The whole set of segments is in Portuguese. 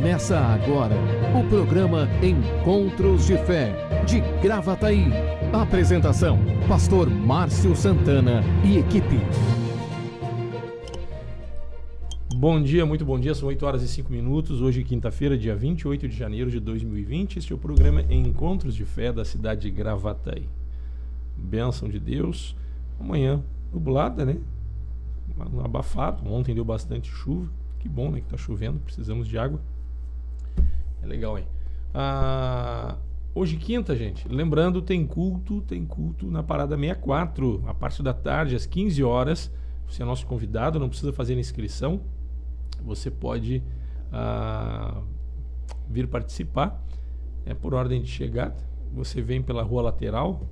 Começa agora o programa Encontros de Fé, de Gravataí. Apresentação, Pastor Márcio Santana e equipe. Bom dia, muito bom dia, são 8 horas e 5 minutos, hoje quinta-feira, dia 28 de janeiro de 2020, este é o programa Encontros de Fé da cidade de Gravataí. Bênção de Deus, amanhã nublada, né? Abafado, ontem deu bastante chuva, que bom, né, que tá chovendo, precisamos de água, é legal aí. Hoje quinta, gente, lembrando, tem culto na Parada 64, a parte da tarde, às 15 horas, você é nosso convidado, não precisa fazer inscrição, você pode vir participar, é por ordem de chegada, você vem pela rua lateral,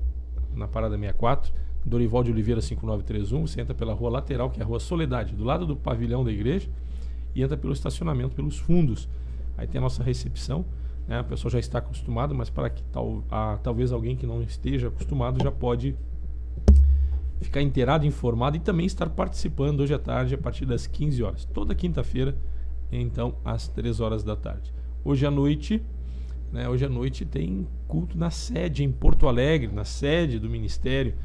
na Parada 64, Dorival de Oliveira 5931, você entra pela rua lateral, que é a Rua Soledade, do lado do pavilhão da igreja, e entra pelo estacionamento, pelos fundos. Aí tem a nossa recepção, né? A pessoa já está acostumada, mas para que talvez alguém que não esteja acostumado já pode ficar inteirado, informado e também estar participando hoje à tarde, a partir das 15 horas. Toda quinta-feira, então, às 3 horas da tarde. Hoje à noite, né? Hoje à noite tem culto na sede, em Porto Alegre, na sede do ministério,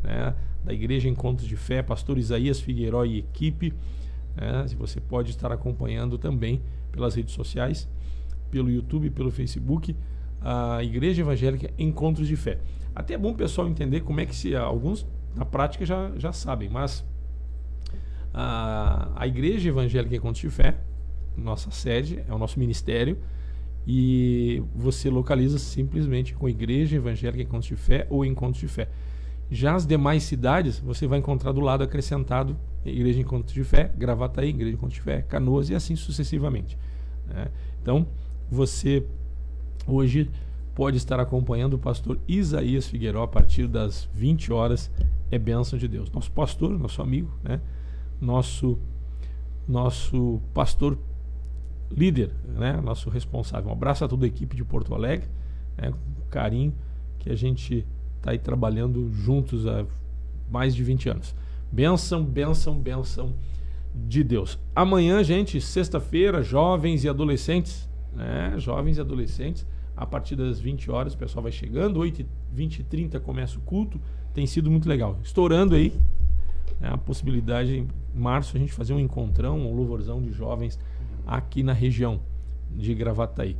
né, da Igreja Encontros de Fé, pastor Isaías Figueiró e equipe, né, você pode estar acompanhando também pelas redes sociais, pelo YouTube, pelo Facebook, a Igreja Evangélica Encontros de Fé. Até é bom o pessoal entender como é que alguns na prática já sabem, mas a Igreja Evangélica Encontros de Fé, nossa sede, é o nosso ministério, e você localiza simplesmente com Igreja Evangélica Encontros de Fé ou Encontros de Fé. Já as demais cidades, você vai encontrar do lado acrescentado Igreja Encontros de Fé, Gravataí, Igreja Encontros de Fé, Canoas e assim sucessivamente, né? Então, você hoje pode estar acompanhando o pastor Isaías Figueiró a partir das 20 horas, é bênção de Deus. Nosso pastor, nosso amigo, né? Nosso pastor líder, né? Nosso responsável. Um abraço a toda a equipe de Porto Alegre, né? Com carinho que a gente está aí trabalhando juntos há mais de 20 anos. Bênção, bênção, bênção de Deus. Amanhã, gente, sexta-feira, jovens e adolescentes, né? Jovens e adolescentes, a partir das 20 horas, o pessoal vai chegando, 8h20 e 30 começa o culto, tem sido muito legal. Estourando aí, né, a possibilidade em março a gente fazer um encontrão, um louvorzão de jovens aqui na região de Gravataí.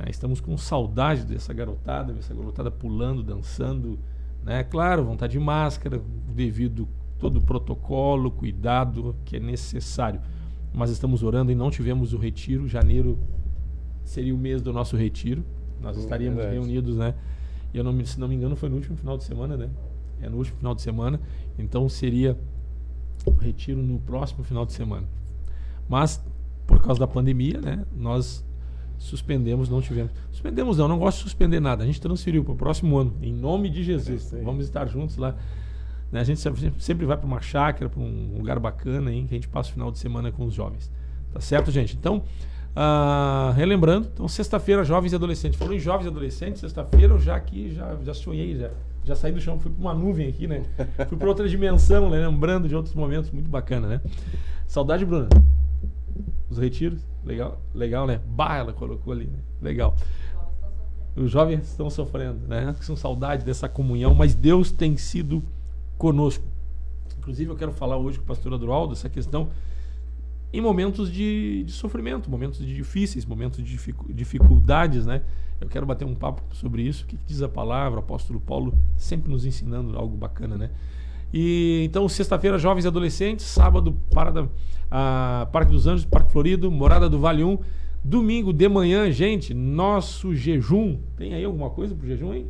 Estamos com saudade dessa garotada pulando, dançando, né? Claro, vão estar de máscara, devido todo o protocolo, cuidado que é necessário. Mas estamos orando e não tivemos o retiro. Janeiro seria o mês do nosso retiro. Nós estaríamos reunidos, né? E se não me engano, foi no último final de semana, né? É no último final de semana. Então seria o retiro no próximo final de semana. Mas, por causa da pandemia, né? Nós suspendemos, não tivemos. Suspendemos não gosto de suspender nada. A gente transferiu para o próximo ano, em nome de Jesus. Vamos estar juntos lá, né? A gente sempre vai para uma chácara, para um lugar bacana, hein, que a gente passa o final de semana com os jovens. Tá certo, gente? Então, relembrando, então sexta-feira, jovens e adolescentes. Falou em jovens e adolescentes, sexta-feira eu já sonhei, já saí do chão, fui para uma nuvem aqui, né? Fui para outra dimensão, né? Lembrando de outros momentos, muito bacana, né? Saudade, Bruna. Os retiros, legal, né? Ela colocou ali, né? Legal. Os jovens estão sofrendo, né? São saudade dessa comunhão, mas Deus tem sido conosco. Inclusive, eu quero falar hoje com o pastor Adroaldo essa questão em momentos de sofrimento, momentos difíceis, momentos de dificuldades, né? Eu quero bater um papo sobre isso. O que diz a palavra? O apóstolo Paulo sempre nos ensinando algo bacana, né? E então, sexta-feira, jovens e adolescentes, sábado, Parque dos Anjos, Parque Florido, Morada do Vale 1, domingo de manhã, gente, nosso jejum. Tem aí alguma coisa pro jejum, hein?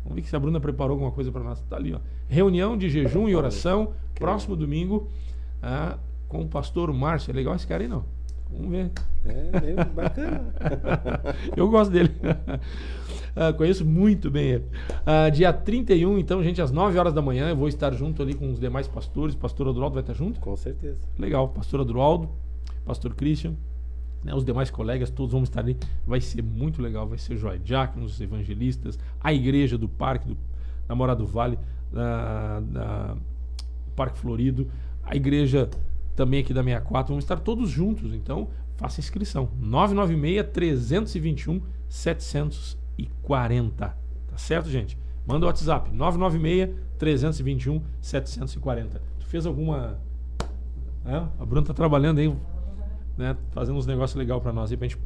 Vamos ver se a Bruna preparou alguma coisa para nós. Tá ali, ó. Reunião de jejum e oração, próximo domingo, com o pastor Márcio. É legal esse cara aí, não? Vamos ver. É, meio bacana. Eu gosto dele. Conheço muito bem ele. Dia 31, então, gente, às 9 horas da manhã, eu vou estar junto ali com os demais pastores. Pastor Adroaldo vai estar junto? Com certeza. Legal. Pastor Adroaldo, pastor Christian, né, os demais colegas, todos vamos estar ali. Vai ser muito legal. Vai ser Joy Diáconos, os evangelistas, a igreja do Parque, da Morada do Vale, da Parque Florido, a igreja também aqui da 64, vamos estar todos juntos. Então, faça inscrição. 996-321-740. Tá certo, gente? Manda o WhatsApp. 996-321-740. Tu fez alguma... A Bruna tá trabalhando aí, né? Fazendo uns negócios legais para nós aí, pra gente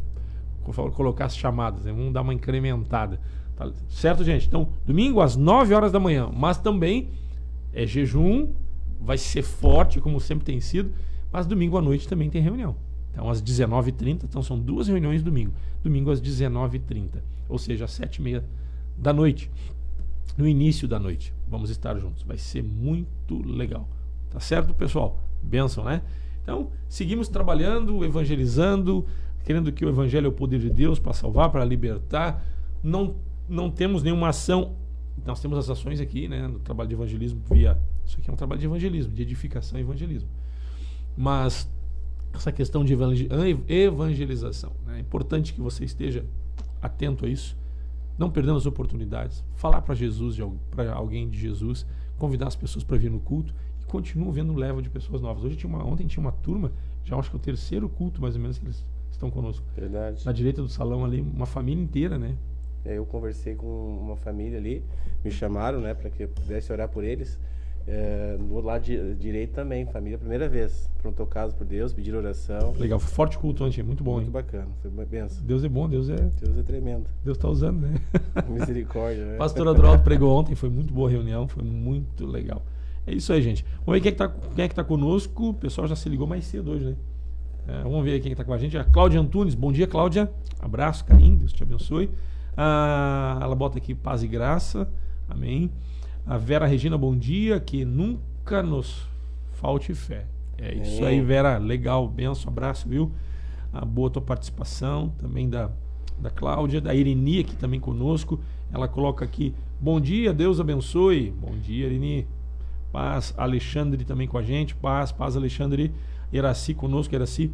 colocar as chamadas, né? Vamos dar uma incrementada. Tá certo, gente? Então, domingo às 9 horas da manhã. Mas também é jejum, vai ser forte, como sempre tem sido. Mas domingo à noite também tem reunião. Então, às 19h30, então são 2 reuniões domingo. Domingo às 19h30, ou seja, às 7h30 da noite. No início da noite, vamos estar juntos. Vai ser muito legal. Tá certo, pessoal? Bênção, né? Então, seguimos trabalhando, evangelizando, querendo que o evangelho é o poder de Deus para salvar, para libertar. Não temos nenhuma ação. Nós temos as ações aqui, né? No trabalho de evangelismo via... Isso aqui é um trabalho de evangelismo, de edificação e evangelismo. Mas essa questão de evangelização, né? É importante que você esteja atento a isso, não perdendo as oportunidades, falar para Jesus, para alguém de Jesus, convidar as pessoas para vir no culto e continuam vendo leva de pessoas novas. Ontem tinha uma turma, já acho que é o 3º culto mais ou menos que eles estão conosco. Verdade. Na direita do salão ali, uma família inteira, né? Eu conversei com uma família ali, me chamaram, né, para que eu pudesse orar por eles. Do lado direito também, família, primeira vez. Prontou caso por Deus, pediram oração. Legal, foi forte culto ontem, muito bom, muito hein? Bacana, foi uma benção. Deus é bom, Deus é tremendo. Deus tá usando, né? Misericórdia, né? Pastor Adroaldo pregou ontem, foi muito boa a reunião, foi muito legal. É isso aí, gente. Vamos ver quem é que tá conosco. O pessoal já se ligou mais cedo hoje, né? Vamos ver quem é que tá com a gente. A Cláudia Antunes, bom dia, Cláudia. Abraço, carinho, Deus te abençoe. Ela bota aqui paz e graça, amém. A Vera Regina, bom dia, que nunca nos falte fé. É isso aí, Vera, legal, benção, abraço, viu? Boa tua participação, também da Cláudia, da Irini aqui também conosco. Ela coloca aqui, bom dia, Deus abençoe. Bom dia, Irini. Paz, Alexandre também com a gente, paz, Alexandre. Iraci conosco, Iraci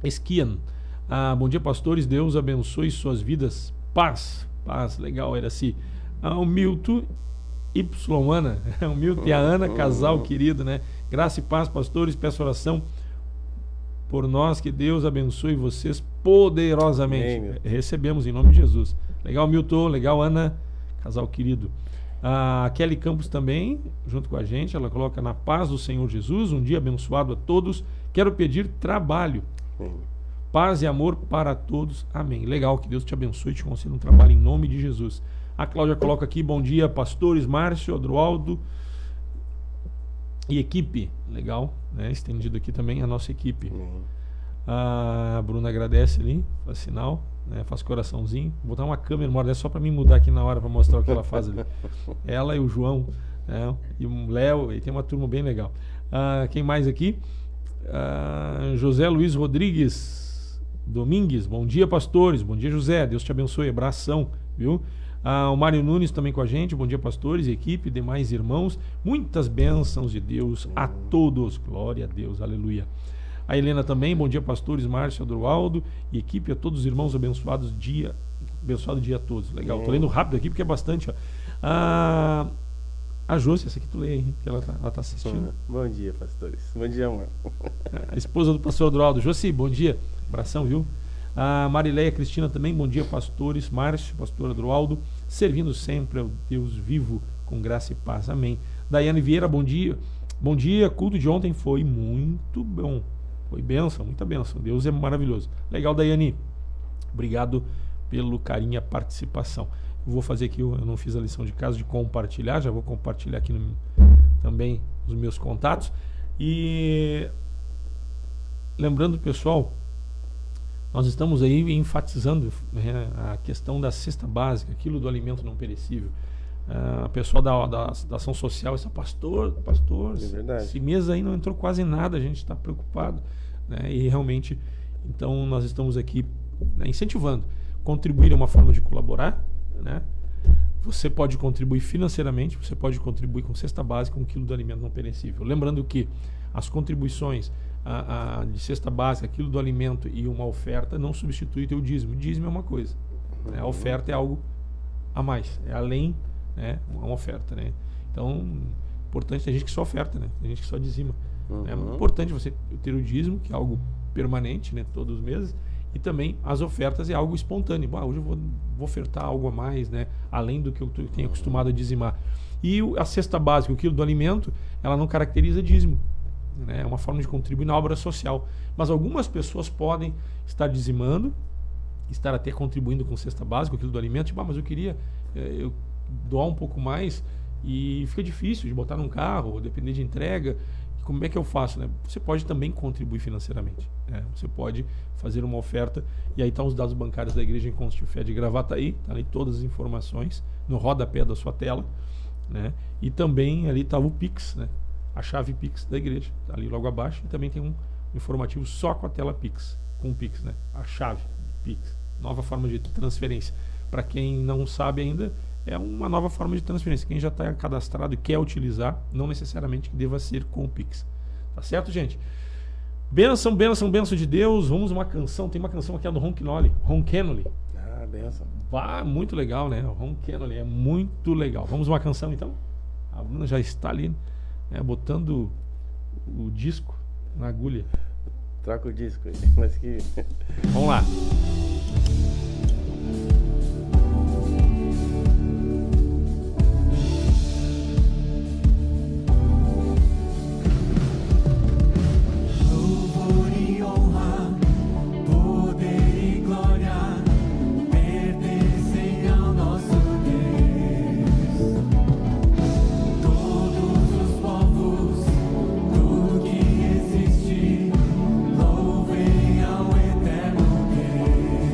Esquian. Bom dia, pastores, Deus abençoe suas vidas. Paz, legal, Iraci. O Milton Y, Ana, o Milton e a Ana, casal querido, né? Graça e paz, pastores, peço oração por nós, que Deus abençoe vocês poderosamente. Amém, recebemos em nome de Jesus. Legal, Milton, legal, Ana, casal querido. A Kelly Campos também, junto com a gente, ela coloca na paz do Senhor Jesus, um dia abençoado a todos. Quero pedir trabalho. Paz e amor para todos. Amém. Legal, que Deus te abençoe e te conceda um trabalho em nome de Jesus. A Cláudia coloca aqui, bom dia, pastores, Márcio, Adroaldo e equipe. Legal, né? Estendido aqui também a nossa equipe. A Bruna agradece ali, faz sinal, né? Faz coraçãozinho. Vou botar uma câmera uma hora dessa só para mim mudar aqui na hora para mostrar o que ela faz ali. Ela e o João, né? E o Léo, e tem uma turma bem legal. Quem mais aqui? José Luiz Rodrigues Domingues, bom dia, pastores. Bom dia, José, Deus te abençoe, abração, viu? O Mário Nunes também com a gente, bom dia, pastores, equipe, demais irmãos, muitas bênçãos de Deus a todos, glória a Deus, aleluia. A Helena também, bom dia, pastores, Márcio, Adroaldo e equipe, a todos os irmãos, abençoado dia a todos. Legal, tô lendo rápido aqui porque é bastante, ó. A Josi, essa aqui tu lê aí, que ela tá assistindo. Bom dia, pastores, bom dia, amor. A esposa do pastor Adroaldo, Josi, bom dia, abração, viu? A Marileia Cristina também, bom dia, pastores, Márcio, pastor Adroaldo, servindo sempre ao Deus vivo, com graça e paz, amém. Daiane Vieira, bom dia, culto de ontem foi muito bom, foi bênção, muita bênção, Deus é maravilhoso. Legal, Daiane, obrigado pelo carinho e a participação. Eu vou fazer aqui, eu não fiz a lição de casa de compartilhar, já vou compartilhar aqui também os meus contatos. E lembrando, pessoal, nós estamos aí enfatizando, né, a questão da cesta básica, aquilo do alimento não perecível. A pessoa da ação social, essa pastor, esse mês aí não entrou quase nada, a gente está preocupado, né, e realmente, então nós estamos aqui, né, incentivando. Contribuir é uma forma de colaborar, né? Você pode contribuir financeiramente, você pode contribuir com cesta básica, 1 quilo de alimento não perecível. Lembrando que as contribuições de cesta básica, quilo do alimento e uma oferta não substitui o teu dízimo. O dízimo é uma coisa, né? A oferta é algo a mais, é além, né? Uma oferta, né? Então, importante, tem gente que só oferta, né? Tem gente que só dizima. É importante você ter o dízimo, que é algo permanente, né, todos os meses, e também as ofertas é algo espontâneo. Hoje eu vou ofertar algo a mais, né, além do que eu tenho acostumado a dizimar. E a cesta básica, o quilo do alimento, ela não caracteriza dízimo, né, é uma forma de contribuir na obra social. Mas algumas pessoas podem estar dizimando, estar até contribuindo com cesta básica, o quilo do alimento, tipo, mas eu queria eu doar um pouco mais, e fica difícil de botar num carro, ou depender de entrega. Como é que eu faço, né? Você pode também contribuir financeiramente, né? Você pode fazer uma oferta, e aí estão os dados bancários da Igreja Encontros de Fé de Gravataí, tá ali todas as informações no rodapé da sua tela, né? E também ali está o Pix, né? A chave Pix da igreja, tá ali logo abaixo, e também tem um informativo só com a tela Pix, com o Pix, né? A chave Pix, nova forma de transferência. Para quem não sabe ainda, é uma nova forma de transferência. Quem já está cadastrado e quer utilizar, não necessariamente que deva ser com o Pix. Tá certo, gente? Bênção, bênção, bênção de Deus. Vamos uma canção. Tem uma canção aqui do Ron Kenoly. Ah, bênção. Muito legal, né? O Ron Kenoly é muito legal. Vamos uma canção, então? A Bruna já está ali, né, botando o disco na agulha. Troca o disco aí. Mas que... Vamos lá. Louvem ao eterno Deus.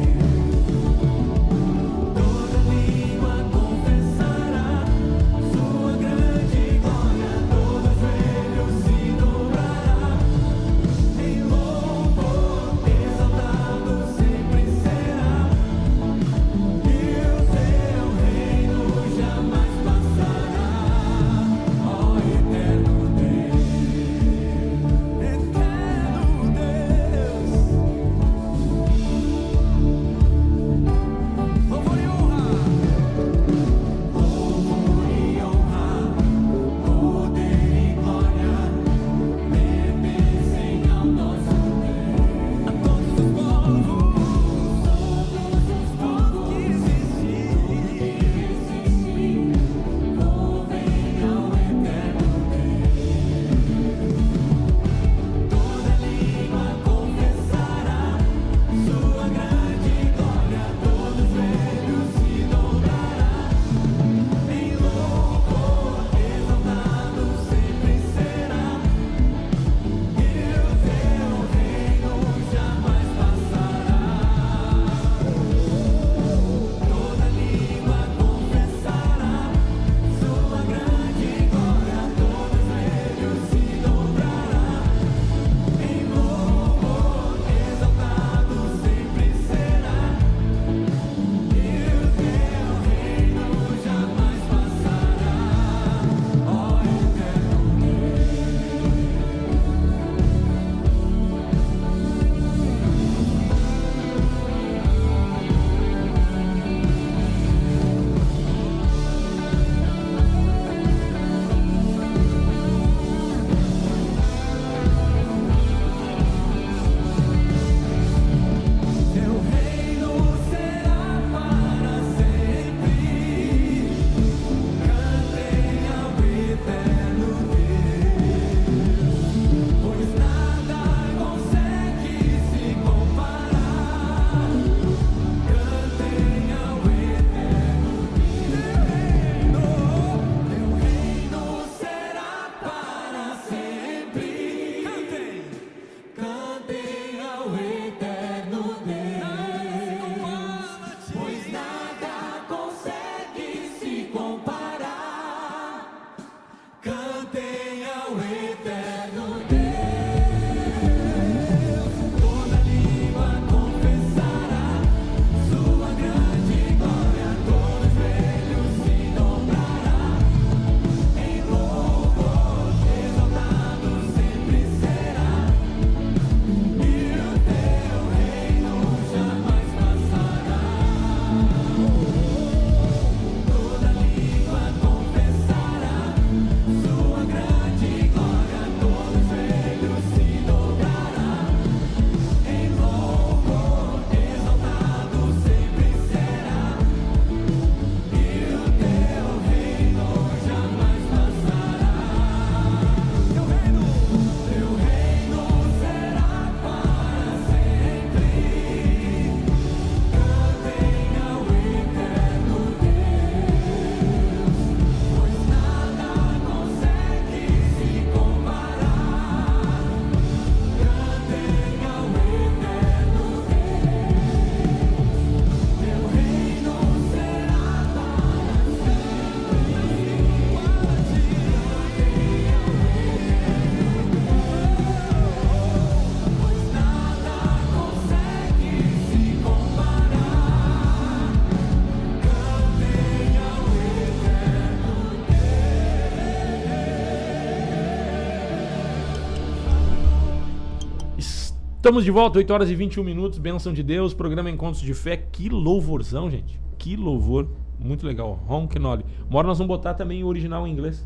Estamos de volta, 8 horas e 21 minutos, bênção de Deus, programa Encontros de Fé. Que louvorzão, gente. Que louvor. Muito legal. Ron Kenoli. Uma hora nós vamos botar também o original em inglês.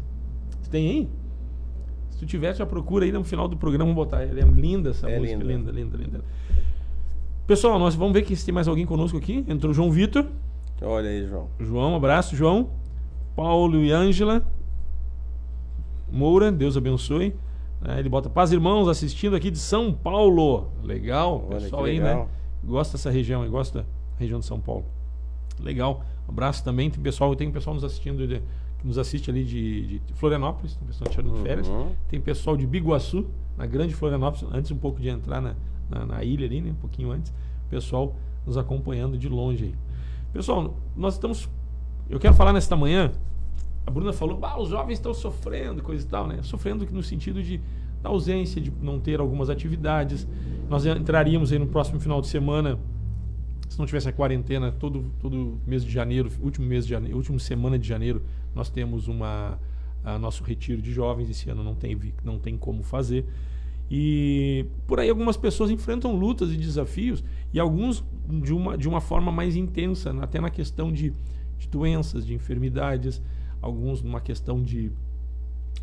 Você tem aí? Se tu tiver, já procura aí no final do programa, vamos botar. É linda essa música. Linda. Pessoal, nós vamos ver se tem mais alguém conosco aqui. Entrou o João Vitor. Olha aí, João. João, um abraço, João. Paulo e Ângela Moura, Deus abençoe. Ele bota paz, irmãos, assistindo aqui de São Paulo. Legal, olha, pessoal aí, legal, né? Gosta dessa região, gosta da região de São Paulo. Legal, um abraço também. Tem pessoal nos assistindo, que nos assiste ali de Florianópolis, tem pessoal tirando férias. Tem pessoal de Biguaçu, na grande Florianópolis, antes um pouco de entrar na ilha ali, né? Um pouquinho antes. Pessoal nos acompanhando de longe aí. Pessoal, eu quero falar nesta manhã. A Bruna falou, os jovens estão sofrendo, coisa e tal, né? Sofrendo no sentido da ausência, de não ter algumas atividades. Nós entraríamos aí no próximo final de semana, se não tivesse a quarentena, todo mês de janeiro, última semana de janeiro, nós temos nosso retiro de jovens. Esse ano não tem como fazer. E por aí algumas pessoas enfrentam lutas e desafios, e alguns de uma forma mais intensa, até na questão de doenças, de enfermidades, alguns numa questão de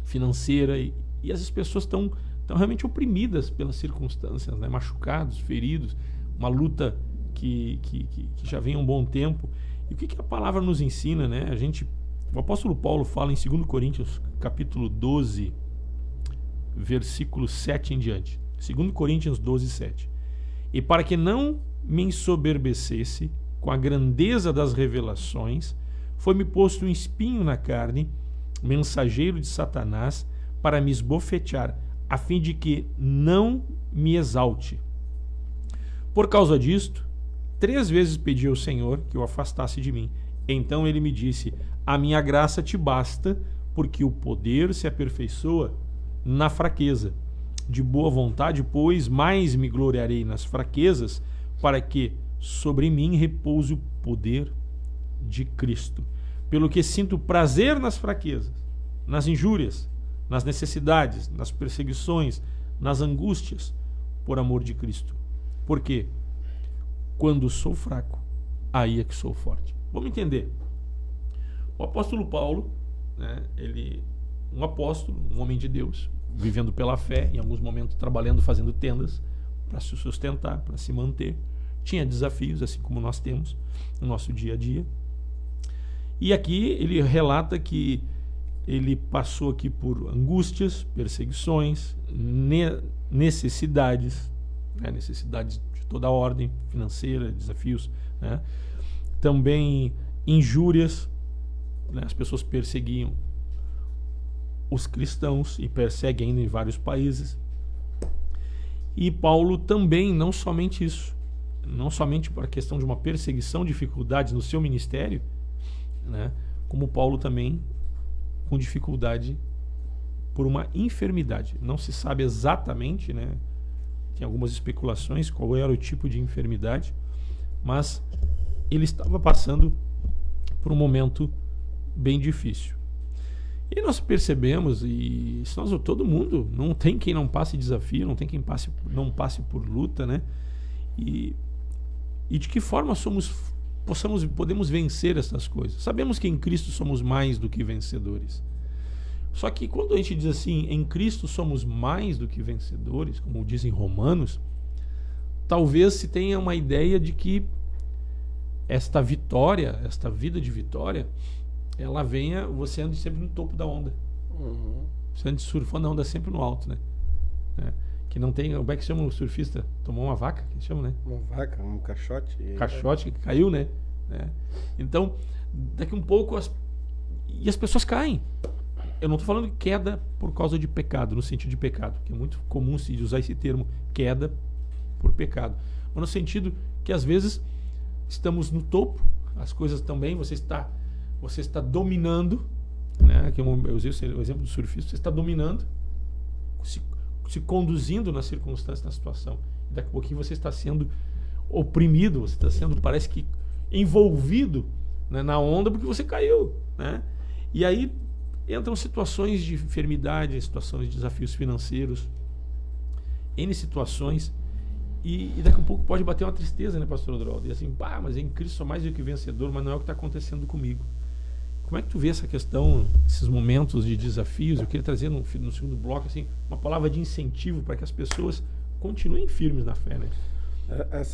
financeira, e essas pessoas estão realmente oprimidas pelas circunstâncias, né? Machucados, feridos, uma luta que já vem há um bom tempo. E o que a palavra nos ensina, né? O apóstolo Paulo fala em 2 Coríntios capítulo 12, versículo 7 em diante. 2 Coríntios 12, 7. E para que não me ensoberbecesse com a grandeza das revelações, foi-me posto um espinho na carne, mensageiro de Satanás, para me esbofetear, a fim de que não me exalte. Por causa disto, 3 vezes pedi ao Senhor que o afastasse de mim. Então ele me disse, a minha graça te basta, porque o poder se aperfeiçoa na fraqueza. De boa vontade, pois, mais me gloriarei nas fraquezas, para que sobre mim repouse o poder de Cristo. Pelo que sinto prazer nas fraquezas, nas injúrias, nas necessidades, nas perseguições, nas angústias, por amor de Cristo. Porque quando sou fraco, aí é que sou forte. Vamos entender. O apóstolo Paulo, né, um apóstolo, um homem de Deus, vivendo pela fé, em alguns momentos trabalhando, fazendo tendas para se sustentar, para se manter. Tinha desafios, assim como nós temos no nosso dia a dia. E aqui ele relata que ele passou aqui por angústias, perseguições, necessidades, né? Necessidades de toda a ordem, financeira, desafios, né? Também injúrias, né? As pessoas perseguiam os cristãos e perseguem ainda em vários países. E Paulo também, não somente isso, não somente por a questão de uma perseguição, dificuldades no seu ministério, né? Como Paulo também com dificuldade por uma enfermidade. Não se sabe exatamente, né? Tem algumas especulações qual era o tipo de enfermidade, mas ele estava passando por um momento bem difícil. E nós percebemos, e todo mundo, não tem quem não passe desafio, não tem quem não passe por luta, né? E de que forma podemos vencer essas coisas. Sabemos que em Cristo somos mais do que vencedores. Só que quando a gente diz assim, em Cristo somos mais do que vencedores, como dizem Romanos, talvez se tenha uma ideia de que esta vitória, esta vida de vitória, ela venha você ande sempre no topo da onda. Você ande surfando a onda sempre no alto, né? Que não tem, como é que chama o surfista? Tomou uma vaca, que chama, né? Uma vaca, um caixote. Caixote que caiu, né? Então, daqui um pouco as pessoas caem. Eu não estou falando de queda por causa de pecado, no sentido de pecado, que é muito comum se usar esse termo, queda por pecado. Mas no sentido que às vezes estamos no topo, as coisas também, você está dominando, né? Que eu usei o exemplo do surfista, você está dominando, se conduzindo na circunstância, na situação. Daqui a pouquinho você está sendo oprimido, você está sendo, parece que, envolvido, né, na onda porque você caiu, né? E aí entram situações de enfermidade, situações de desafios financeiros, N situações, E daqui a pouco pode bater uma tristeza, né, pastor Odroaldo? E assim, pá, mas em Cristo sou mais do que vencedor, mas não é o que está acontecendo comigo. Como é que tu vê essa questão, esses momentos de desafios? Eu queria trazer no segundo bloco, assim, uma palavra de incentivo para que as pessoas continuem firmes na fé, né?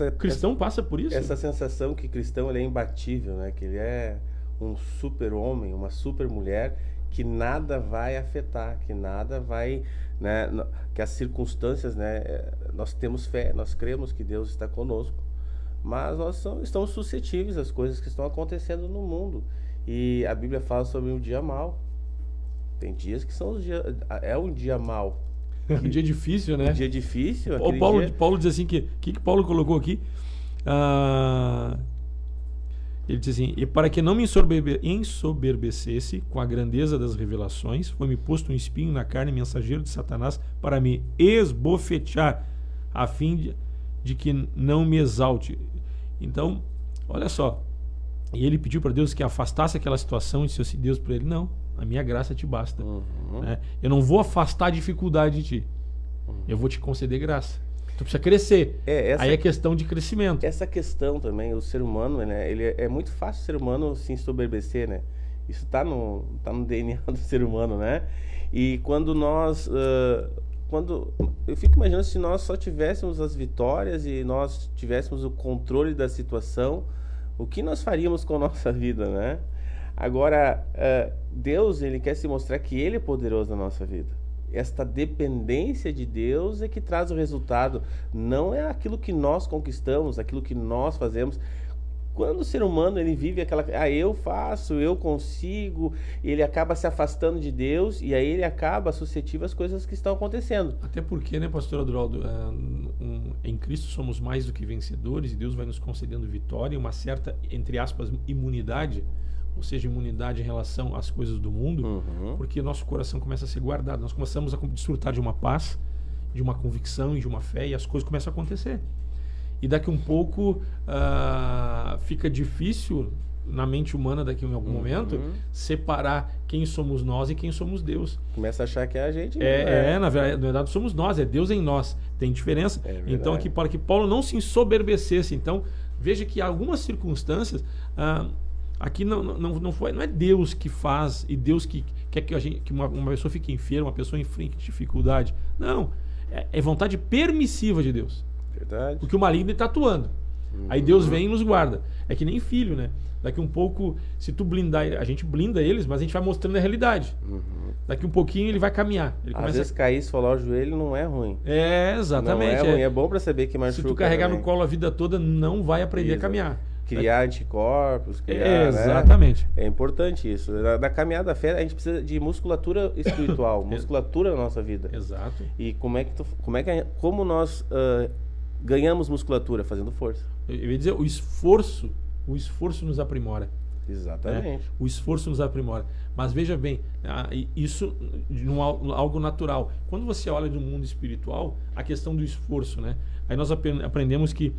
O cristão passa por isso? Essa sensação que cristão ele é imbatível, né? Que ele é um super homem, uma super mulher, que nada vai afetar, que nada vai, né? Que as circunstâncias, né? Nós temos fé, nós cremos que Deus está conosco, mas nós estamos suscetíveis às coisas que estão acontecendo no mundo. E a Bíblia fala sobre um dia mau. Tem dias que são é um dia mau. Um dia difícil, né? Um dia difícil. Paulo diz assim, que Paulo colocou aqui? Ele diz assim, e para que não me ensoberbecesse com a grandeza das revelações, foi-me posto um espinho na carne, mensageiro de Satanás, para me esbofetear, a fim de que não me exalte. Então, olha só, e ele pediu para Deus que afastasse aquela situação, e disse assim, Deus para ele, não, a minha graça te basta. Né? Eu não vou afastar a dificuldade de ti. Eu vou te conceder graça. Tu precisa crescer. Aí é questão de crescimento. Essa questão também, o ser humano, né? Ele é muito fácil o ser humano se ensoberbecer, né? Isso tá no DNA do ser humano, né? E quando nós... eu fico imaginando se nós só tivéssemos as vitórias e nós tivéssemos o controle da situação, o que nós faríamos com a nossa vida, né? Agora, Deus, ele quer se mostrar que ele é poderoso na nossa vida. Esta dependência de Deus é que traz o resultado. Não é aquilo que nós conquistamos, aquilo que nós fazemos. Quando o ser humano ele vive aquela... eu faço, eu consigo, ele acaba se afastando de Deus e aí ele acaba suscetível às coisas que estão acontecendo. Até porque, né, pastor Odroaldo, em Cristo somos mais do que vencedores e Deus vai nos concedendo vitória e uma certa, entre aspas, imunidade, ou seja, imunidade em relação às coisas do mundo, porque nosso coração começa a ser guardado. Nós começamos a desfrutar de uma paz, de uma convicção e de uma fé, e as coisas começam a acontecer. E daqui um pouco fica difícil na mente humana, daqui em algum momento, separar quem somos nós e quem somos Deus. Começa a achar que é a gente. Na verdade somos nós, é Deus em nós. Tem diferença. Então, aqui, para que Paulo não se ensoberbecesse. Então, veja que algumas circunstâncias... aqui não é Deus que faz e Deus que quer que uma pessoa fique enferma, uma pessoa enfrente dificuldade. Não, é vontade permissiva de Deus. Verdade. Porque o maligno está atuando. Aí Deus vem e nos guarda. É que nem filho, né? Daqui um pouco, se tu blindar, a gente blinda eles, mas a gente vai mostrando a realidade. Daqui um pouquinho ele vai caminhar. Às vezes cair, esfolar o joelho não é ruim. Exatamente. Não é ruim, é bom para saber que machuca. Se tu carregar no colo a vida toda, não vai aprender a caminhar. Criar anticorpos, exatamente. Né? É importante isso. Na caminhada da fé, a gente precisa de musculatura espiritual, musculatura na nossa vida. Exato. E como nós ganhamos musculatura? Fazendo força. Eu ia dizer, o esforço nos aprimora. Exatamente. O esforço nos aprimora. Mas veja bem, isso algo natural. Quando você olha do mundo espiritual, a questão do esforço, né? Aí nós aprendemos que,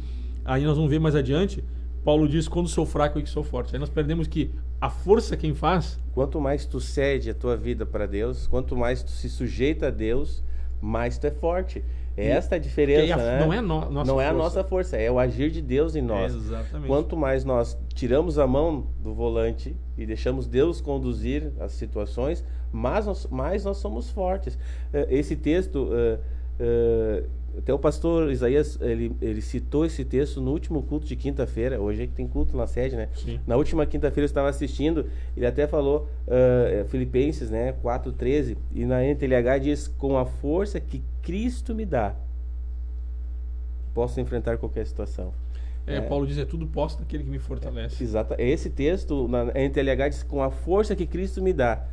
aí nós vamos ver mais adiante, Paulo diz, quando sou fraco é que sou forte. Aí nós aprendemos que a força quem faz... Quanto mais tu cede a tua vida para Deus, quanto mais tu se sujeita a Deus, mais tu é forte. Esta é a diferença, né? Não é nossa a nossa força, é o agir de Deus em nós. Exatamente. Quanto mais nós tiramos a mão do volante e deixamos Deus conduzir as situações, mais nós somos fortes. Esse texto... até o pastor Isaías, ele citou esse texto no último culto de quinta-feira. Hoje é que tem culto na sede, né? Sim. Na última quinta-feira eu estava assistindo, ele até falou Filipenses, né, 4:13, e na NTLH diz, com a força que Cristo me dá, posso enfrentar qualquer situação. Paulo diz, tudo posso naquele que me fortalece. Exato. Esse texto na NTLH diz, com a força que Cristo me dá,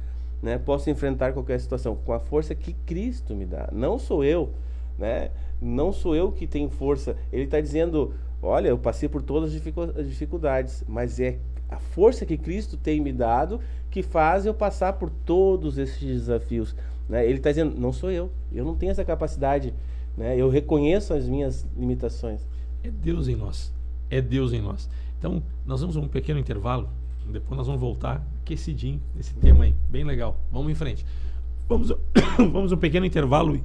né, posso enfrentar qualquer situação, com a força que Cristo me dá. Não sou eu, né? Não sou eu que tenho força. Ele está dizendo, olha, eu passei por todas as dificuldades, mas é a força que Cristo tem me dado que faz eu passar por todos esses desafios, né? Ele está dizendo, não sou eu não tenho essa capacidade, né? Eu reconheço as minhas limitações. É Deus em nós, é Deus em nós. Então, nós vamos a um pequeno intervalo, depois nós vamos voltar aquecidinho nesse tema aí, bem legal. Vamos em frente. Vamos a um pequeno intervalo e...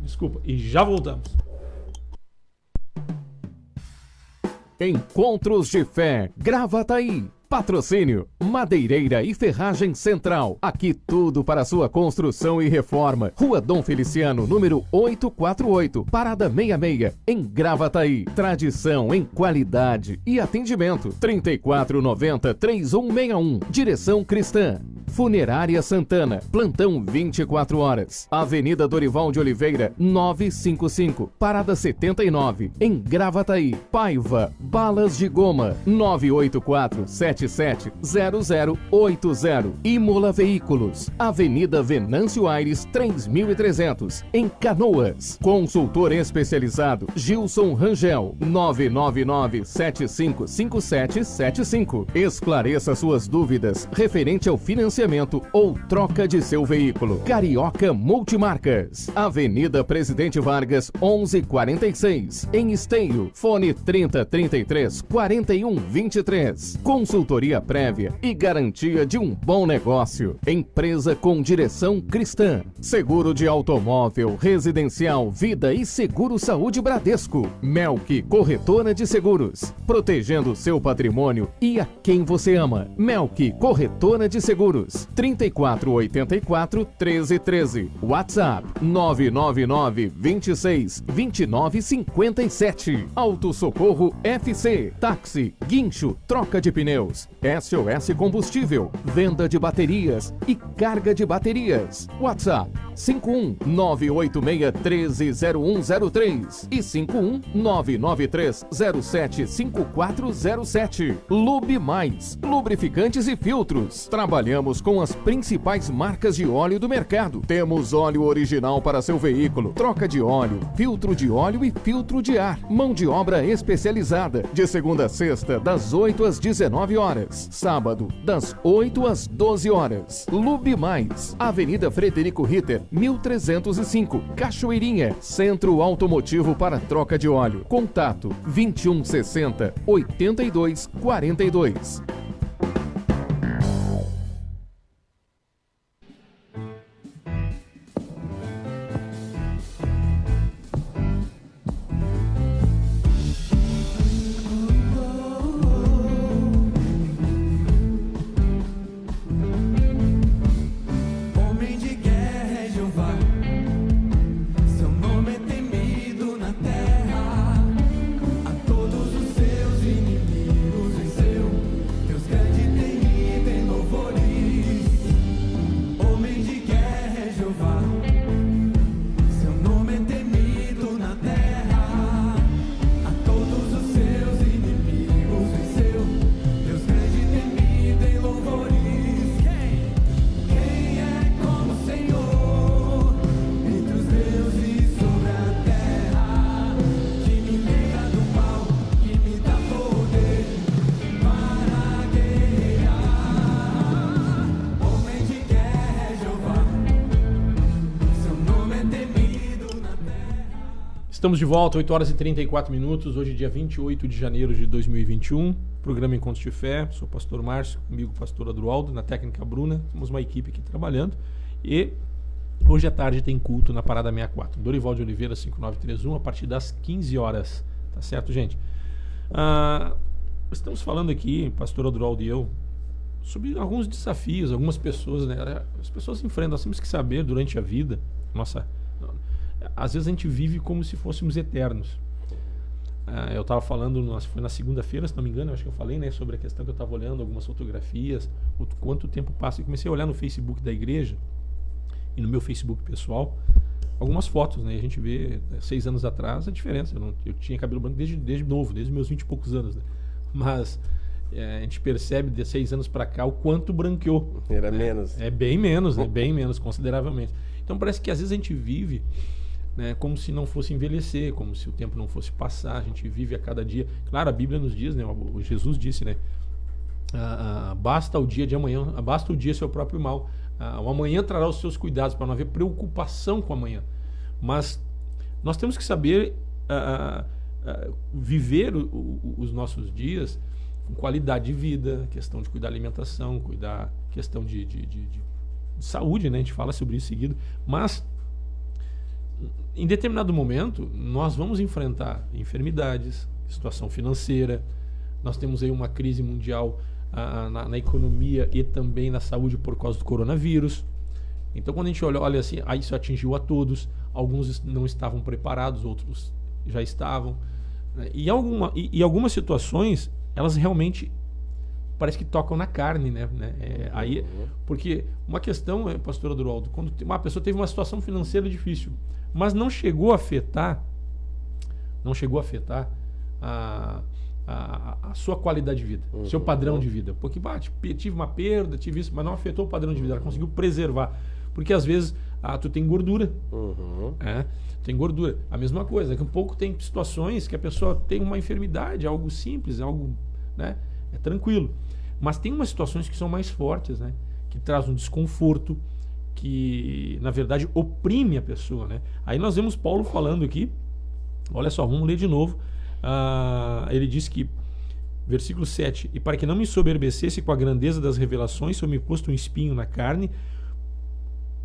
Desculpa, e já voltamos. Encontros de Fé, Gravataí. Patrocínio, Madeireira e Ferragem Central. Aqui tudo para sua construção e reforma. Rua Dom Feliciano, número 848, Parada 66, em Gravataí. Tradição em qualidade e atendimento. 3490-3161. Direção Cristã. Funerária Santana, plantão 24 horas. Avenida Dorival de Oliveira, 955, Parada 79, em Gravataí. Paiva, balas de goma, 984-770080. Imola Veículos, Avenida Venâncio Aires, 3300, em Canoas. Consultor especializado, Gilson Rangel, 999-755775. Esclareça suas dúvidas referente ao financiamento ou troca de seu veículo. Carioca Multimarcas, Avenida Presidente Vargas, 1146, em Esteio. Fone 3033-4123. Consultoria prévia e garantia de um bom negócio. Empresa com direção cristã. Seguro de automóvel, residencial, vida e seguro saúde Bradesco. Melk Corretora de Seguros, protegendo seu patrimônio e a quem você ama. Melk Corretora de Seguros. 3484-1313. WhatsApp 999-26-2957. Auto Socorro FC. Táxi, guincho, troca de pneus. SOS Combustível. Venda de baterias e carga de baterias. WhatsApp 51986130103 e 51993075407. Lube Mais, lubrificantes e filtros. Trabalhamos com as principais marcas de óleo do mercado. Temos óleo original para seu veículo, troca de óleo, filtro de óleo e filtro de ar. Mão de obra especializada, de segunda a sexta, das 8 às 19 horas. Sábado, das 8 às 12 horas. Lube Mais, Avenida Frederico Ritter, 1305, Cachoeirinha. Centro automotivo para troca de óleo. Contato 2160-8242. Estamos de volta, 8 horas e 34 minutos, hoje dia 28 de janeiro de 2021, programa Encontros de Fé, sou o pastor Márcio, comigo o pastor Adroaldo, na técnica Bruna, temos uma equipe aqui trabalhando, e hoje à tarde tem culto na Parada 64, Dorival de Oliveira 5931, a partir das 15 horas, tá certo, gente? Estamos falando aqui, pastor Adroaldo e eu, sobre alguns desafios, algumas pessoas, né? As pessoas enfrentam, nós temos que saber durante a vida, às vezes a gente vive como se fôssemos eternos. Eu estava falando, foi na segunda-feira, se não me engano, acho que eu falei, né, sobre a questão que eu estava olhando algumas fotografias, quanto tempo passa, e comecei a olhar no Facebook da igreja e no meu Facebook pessoal, algumas fotos, né, e a gente vê 6 anos atrás a diferença. Eu tinha cabelo branco desde novo, desde meus 20 e poucos anos, né? Mas a gente percebe de 6 anos para cá o quanto branqueou. Era menos. É bem menos, né? Bem menos, consideravelmente. Então parece que às vezes a gente vive, né, como se não fosse envelhecer, como se o tempo não fosse passar, a gente vive a cada dia. Claro, a Bíblia nos diz, né, o Jesus disse, né, basta o dia de amanhã, basta o dia seu próprio mal. O amanhã trará os seus cuidados, para não haver preocupação com o amanhã. Mas nós temos que saber viver os nossos dias com qualidade de vida, questão de cuidar da alimentação, cuidar questão de saúde, né? A gente fala sobre isso seguido, mas em determinado momento, nós vamos enfrentar enfermidades, situação financeira, nós temos aí uma crise mundial na economia e também na saúde por causa do coronavírus. Então, quando a gente olha assim, aí isso atingiu a todos, alguns não estavam preparados, outros já estavam. Né? E algumas situações, elas realmente parece que tocam na carne, né? Aí, porque uma questão, pastor Adroaldo, quando uma pessoa teve uma situação financeira difícil, mas não chegou a afetar a sua qualidade de vida, seu padrão de vida. Porque tive uma perda, tive isso, mas não afetou o padrão de vida, ela conseguiu preservar. Porque às vezes tu tem gordura. Tem gordura. A mesma coisa, daqui a pouco tem situações que a pessoa tem uma enfermidade, algo simples, algo, né? É tranquilo. Mas tem umas situações que são mais fortes, né? Que traz um desconforto, que na verdade oprime a pessoa, né? Aí nós vemos Paulo falando aqui, olha só, vamos ler de novo. Ele diz que, versículo 7, e para que não me soberbecesse com a grandeza das revelações, foi-me posto um espinho na carne,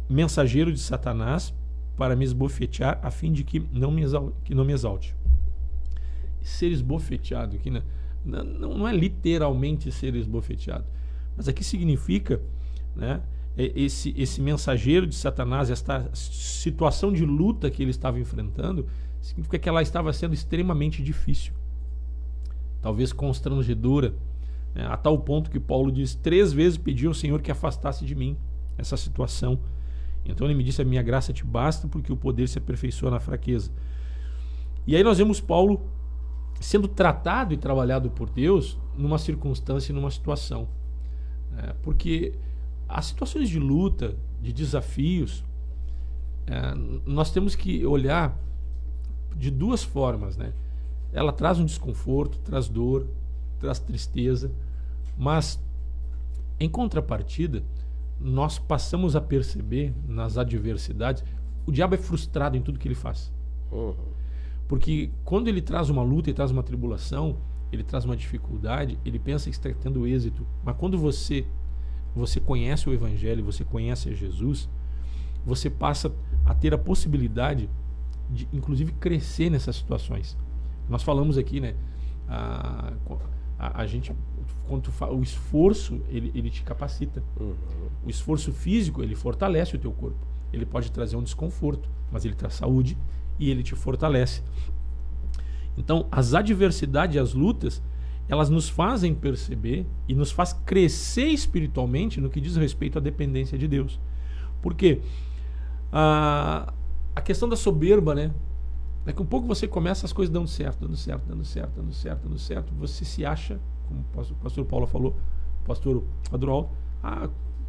mensageiro de Satanás, para me esbofetear, a fim de que não me exalte. Ser esbofeteado aqui, né? Não é literalmente ser esbofeteado, mas aqui significa, né, esse mensageiro de Satanás, esta situação de luta que ele estava enfrentando, significa que ela estava sendo extremamente difícil, talvez constrangedora, né, a tal ponto que Paulo diz: 3 vezes pedi ao Senhor que afastasse de mim essa situação. Então ele me disse: a minha graça te basta, porque o poder se aperfeiçoa na fraqueza. E aí nós vemos Paulo sendo tratado e trabalhado por Deus numa circunstância e numa situação, porque as situações de luta, de desafios, nós temos que olhar de 2 formas, né? Ela traz um desconforto, traz dor, traz tristeza, mas em contrapartida nós passamos a perceber nas adversidades, o diabo é frustrado em tudo que ele faz. Porque quando ele traz uma luta, ele traz uma tribulação, ele traz uma dificuldade, ele pensa que está tendo êxito. Mas quando você conhece o Evangelho, você conhece a Jesus, você passa a ter a possibilidade de, inclusive, crescer nessas situações. Nós falamos aqui, né? A gente, quando o esforço, ele te capacita. O esforço físico, ele fortalece o teu corpo. Ele pode trazer um desconforto, mas ele traz saúde e ele te fortalece. Então, as adversidades e as lutas, elas nos fazem perceber e nos faz crescer espiritualmente no que diz respeito à dependência de Deus. Porque a questão da soberba, né? Daqui a um pouco você começa, as coisas dando certo, você se acha, como o pastor Paulo falou, o pastor Adroaldo,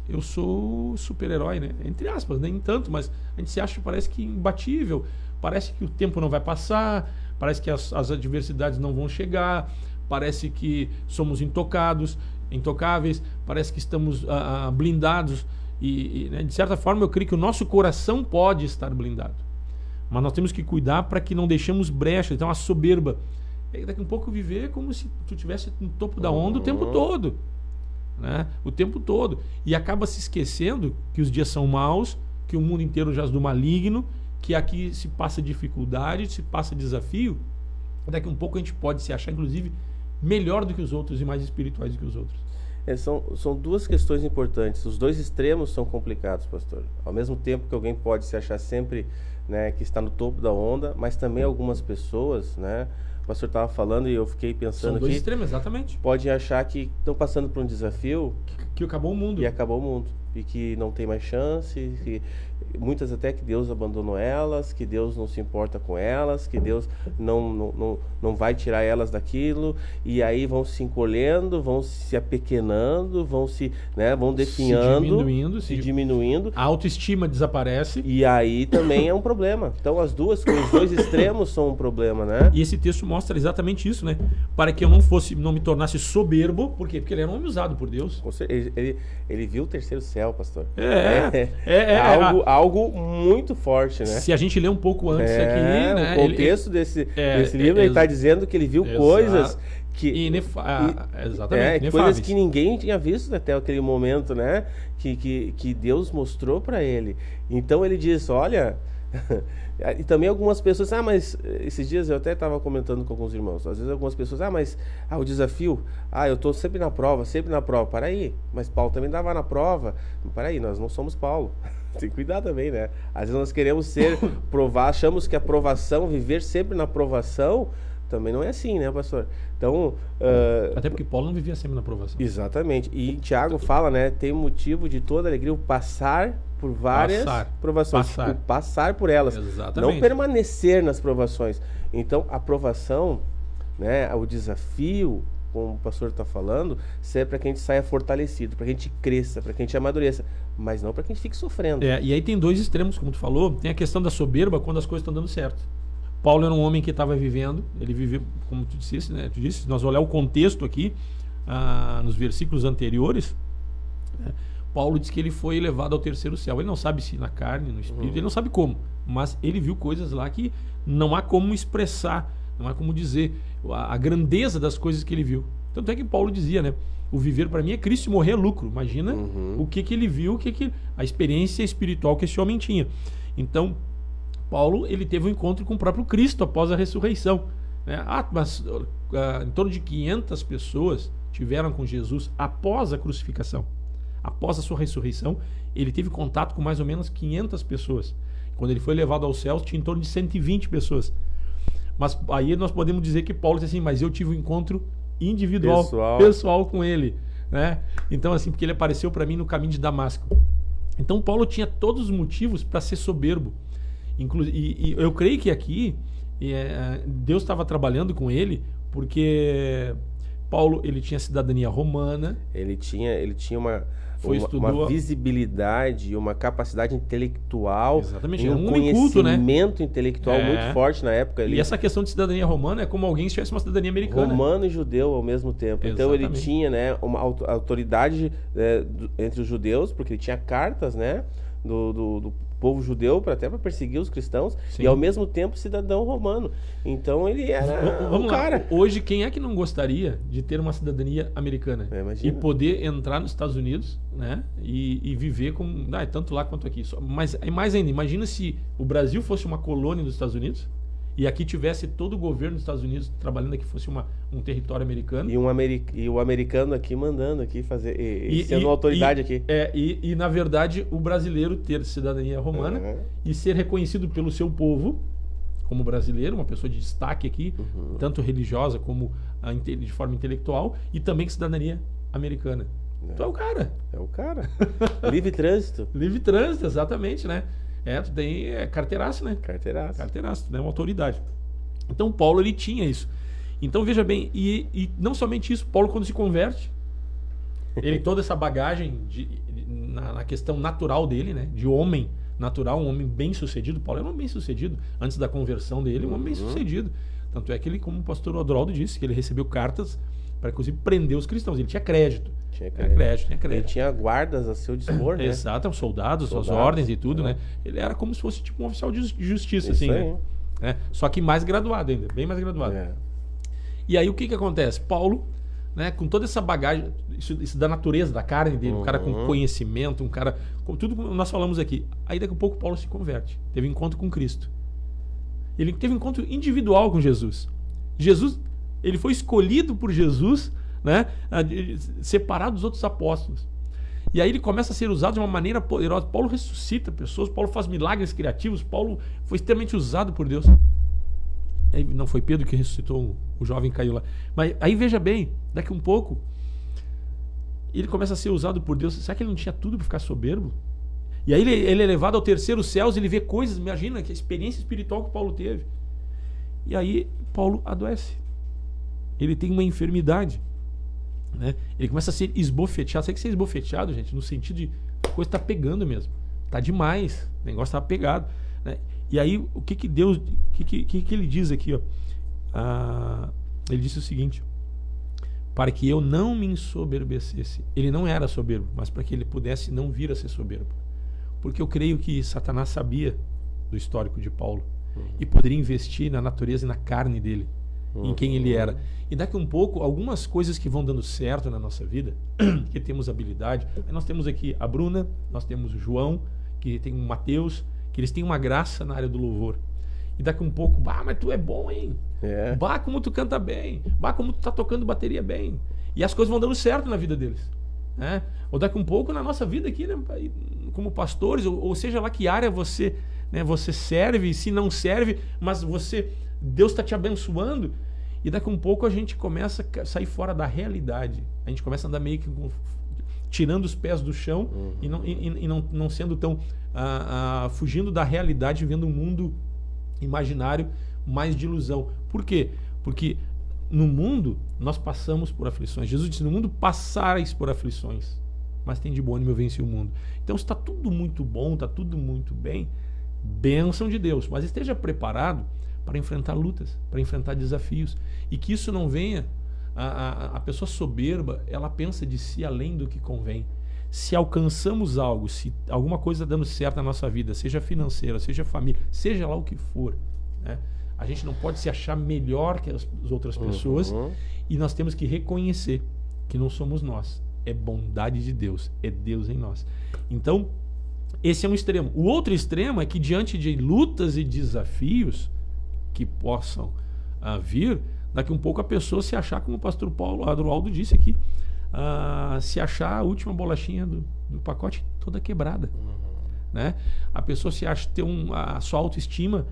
eu sou super-herói, né? Entre aspas, nem tanto, mas a gente se acha, parece que imbatível, parece que o tempo não vai passar, parece que as adversidades não vão chegar, parece que somos intocáveis, parece que estamos blindados e né, de certa forma eu creio que o nosso coração pode estar blindado, mas nós temos que cuidar para que não deixemos brecha. Então a soberba é daqui a um pouco viver como se tu estivesse no topo da onda o tempo todo, né? O tempo todo, e acaba se esquecendo que os dias são maus, que o mundo inteiro jaz do maligno, que aqui se passa dificuldade, se passa desafio. Daqui a um pouco a gente pode se achar inclusive melhor do que os outros e mais espirituais do que os outros. São 2 questões importantes. Os 2 extremos são complicados, pastor. Ao mesmo tempo que alguém pode se achar sempre, né, que está no topo da onda, mas também algumas pessoas, né, o pastor estava falando e eu fiquei pensando aqui. São 2 extremos, exatamente. Pode achar que estão passando por um desafio que acabou o mundo. E acabou o mundo. E que não tem mais chance, que muitas até que Deus abandonou elas, que Deus não se importa com elas, que Deus não vai tirar elas daquilo, e aí vão se encolhendo, vão se apequenando, vão definhando, se diminuindo. A autoestima desaparece. E aí também é um problema. Então os 2 extremos são um problema, né? E esse texto mostra exatamente isso, né? Para que eu não me tornasse soberbo. Por quê? Porque ele era um homem usado por Deus. Ele viu o 3º céu, pastor. Algo muito forte, né? Se a gente ler um pouco antes aqui, né? O contexto desse livro, ele está dizendo que ele viu coisas que... exatamente. Coisas que ninguém tinha visto até aquele momento, né? Que Deus mostrou para ele. Então ele diz, olha... E também algumas pessoas, mas esses dias eu até estava comentando com alguns irmãos, às vezes algumas pessoas, o desafio, eu estou sempre na prova, para aí, mas Paulo também estava na prova, para aí, nós não somos Paulo, tem que cuidar também, né? Às vezes nós queremos provar, achamos que a provação, viver sempre na provação, também não é assim, né, pastor? Então... Até porque Paulo não vivia sempre na provação. Exatamente, e Tiago fala, né, tem motivo de toda alegria o passar por várias provações, o passar por elas, exatamente. Não permanecer nas provações. Então, a provação, né, o desafio, como o pastor está falando, serve para que a gente saia fortalecido, para que a gente cresça, para que a gente amadureça, mas não para que a gente fique sofrendo. E aí tem dois extremos, como tu falou, tem a questão da soberba quando as coisas estão dando certo. Paulo era um homem que estava vivendo, ele viveu, como tu disse, né? Se nós olhar o contexto aqui, nos versículos anteriores, né? Paulo diz que ele foi elevado ao terceiro céu. Ele não sabe se na carne, no espírito, ele não sabe como, mas ele viu coisas lá que não há como expressar, não há como dizer a grandeza das coisas que ele viu. Tanto é que Paulo dizia, né? O viver para mim é Cristo e morrer é lucro. Imagina o que ele viu, a experiência espiritual que esse homem tinha. Então, Paulo, ele teve um encontro com o próprio Cristo após a ressurreição, né? Mas em torno de 500 pessoas tiveram com Jesus após a crucificação. Após a sua ressurreição, ele teve contato com mais ou menos 500 pessoas. Quando ele foi levado aos céus, tinha em torno de 120 pessoas. Mas aí nós podemos dizer que Paulo disse assim, mas eu tive um encontro individual, pessoal com ele, né? Então assim, porque ele apareceu para mim no caminho de Damasco. Então Paulo tinha todos os motivos para ser soberbo. E eu creio que aqui Deus estava trabalhando com ele, porque Paulo, ele tinha cidadania romana. Ele tinha uma visibilidade, uma capacidade intelectual, exatamente, um conhecimento intelectual muito forte na época. E essa questão de cidadania romana é como alguém se tivesse uma cidadania americana. Romano e judeu ao mesmo tempo. Exatamente. Então ele tinha, né, uma autoridade entre os judeus, porque ele tinha cartas, né, do povo judeu até para perseguir os cristãos. Sim. E ao mesmo tempo cidadão romano. Então ele era cara. Hoje, quem é que não gostaria de ter uma cidadania americana? E poder entrar nos Estados Unidos, né? E viver tanto lá quanto aqui. Mas mais ainda, imagina se o Brasil fosse uma colônia dos Estados Unidos e aqui tivesse todo o governo dos Estados Unidos trabalhando aqui, fosse um território americano. E o americano aqui mandando aqui, sendo autoridade aqui. E na verdade o brasileiro ter cidadania romana e ser reconhecido pelo seu povo como brasileiro, uma pessoa de destaque aqui, tanto religiosa como de forma intelectual, e também cidadania americana. Então é o cara. É o cara. Livre trânsito. Livre trânsito, exatamente, né? Tu tem carteiraço, né? Carteiraço, né? Uma autoridade. Então Paulo, ele tinha isso. Então veja bem, e não somente isso, Paulo quando se converte, ele toda essa bagagem na questão natural dele, né? De homem natural, um homem bem sucedido. Paulo era um homem bem sucedido. Antes da conversão dele, um homem bem sucedido. Tanto é que ele, como o pastor Odroldo disse, que ele recebeu cartas para inclusive prender os cristãos. Ele tinha crédito. Ele tinha guardas a seu dispor, né? Exato, soldados, suas ordens e tudo, né? Ele era como se fosse tipo um oficial de justiça, assim, né? Só que mais graduado ainda, bem mais graduado. E aí o que acontece? Paulo, né, com toda essa bagagem, isso da natureza, da carne dele, um cara com conhecimento, um cara com tudo que nós falamos aqui. Aí daqui a pouco Paulo se converte, teve encontro com Cristo. Ele teve encontro individual com Jesus. Ele foi escolhido por Jesus, né, separado dos outros apóstolos. E aí ele começa a ser usado de uma maneira poderosa. Paulo ressuscita pessoas, Paulo faz milagres criativos, Paulo foi extremamente usado por Deus. Aí não foi Pedro que ressuscitou, o jovem caiu lá. Mas aí veja bem, daqui um pouco, ele começa a ser usado por Deus. Será que ele não tinha tudo para ficar soberbo? E aí ele é levado ao terceiro céu, ele vê coisas, imagina que a experiência espiritual que Paulo teve. E aí Paulo adoece. Ele tem uma enfermidade, né? Ele começa a ser esbofeteado. Sabe que ser esbofeteado, gente, no sentido de a coisa tá pegando mesmo, tá demais, o negócio tá pegado, né? E aí o que Deus, que ele diz aqui, ó? Ele disse o seguinte: para que eu não me ensoberbecesse. Ele não era soberbo, mas para que ele pudesse não vir a ser soberbo, porque eu creio que Satanás sabia do histórico de Paulo e poderia investir na natureza e na carne dele, em quem ele era. E daqui um pouco, algumas coisas que vão dando certo na nossa vida, que temos habilidade. Nós temos aqui a Bruna, nós temos o João, que tem o Mateus, que eles têm uma graça na área do louvor. E daqui um pouco, mas tu é bom, hein? É. Como tu canta bem. Como tu tá tocando bateria bem. E as coisas vão dando certo na vida deles. Né? Ou daqui um pouco na nossa vida aqui, né? Como pastores, ou seja lá que área você, né, você serve, se não serve, mas Deus está te abençoando. E daqui um pouco a gente começa a sair fora da realidade. A gente começa a andar meio que tirando os pés do chão e não sendo tão fugindo da realidade, vivendo um mundo imaginário mais de ilusão. Por quê? Porque no mundo nós passamos por aflições. Jesus disse: no mundo passareis por aflições, mas tem de bom ânimo, eu venci o mundo. Então está tudo muito bom, está tudo muito bem, bênção de Deus, mas esteja preparado para enfrentar lutas, para enfrentar desafios, e que isso não venha. A pessoa soberba, ela pensa de si além do que convém. Se alcançamos algo, se alguma coisa dando certo na nossa vida, seja financeira, seja família, seja lá o que for, né? A gente não pode se achar melhor que as outras pessoas, e nós temos que reconhecer que não somos nós, é bondade de Deus, é Deus em nós. Então, esse é um extremo. O outro extremo é que diante de lutas e desafios que possam vir, daqui um pouco a pessoa se achar, como o pastor Paulo Adroaldo disse aqui, se achar a última bolachinha do pacote toda quebrada. Né? A pessoa se acha ter a sua autoestima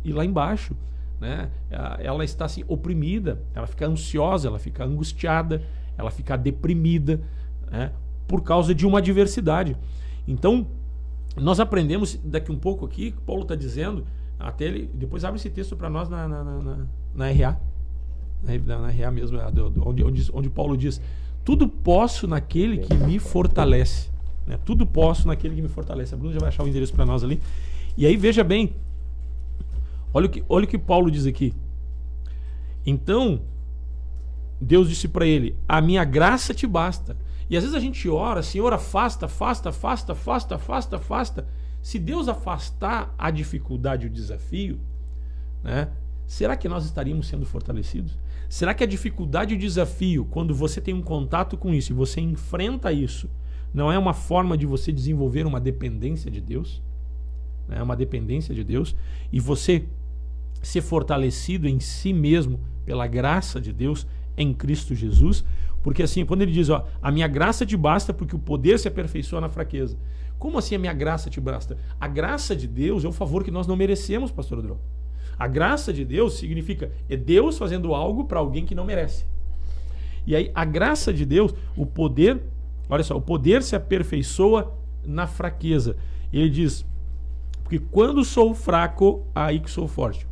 e lá embaixo, né? Ela está assim, oprimida, ela fica ansiosa, ela fica angustiada, ela fica deprimida, né? Por causa de uma adversidade. Então, nós aprendemos daqui um pouco aqui, que Paulo está dizendo, até ele, depois abre esse texto para nós na RA, na RA mesmo, onde Paulo diz: tudo posso naquele que me fortalece. Né? Tudo posso naquele que me fortalece. A Bruna já vai achar o endereço para nós ali. E aí, veja bem, olha o que Paulo diz aqui. Então, Deus disse para ele: a minha graça te basta. E às vezes a gente ora: Senhor, afasta. Se Deus afastar a dificuldade, o desafio, né, será que nós estaríamos sendo fortalecidos? Será que a dificuldade e o desafio, quando você tem um contato com isso e você enfrenta isso, não é uma forma de você desenvolver uma dependência de Deus? É uma dependência de Deus, e você ser fortalecido em si mesmo pela graça de Deus em Cristo Jesus. Porque assim, quando ele diz, a minha graça te basta porque o poder se aperfeiçoa na fraqueza. Como assim a minha graça te basta? A graça de Deus é um favor que nós não merecemos, pastor Adrão. A graça de Deus significa, é Deus fazendo algo para alguém que não merece. E aí a graça de Deus, o poder, olha só, o poder se aperfeiçoa na fraqueza. E ele diz: porque quando sou fraco, aí que sou forte.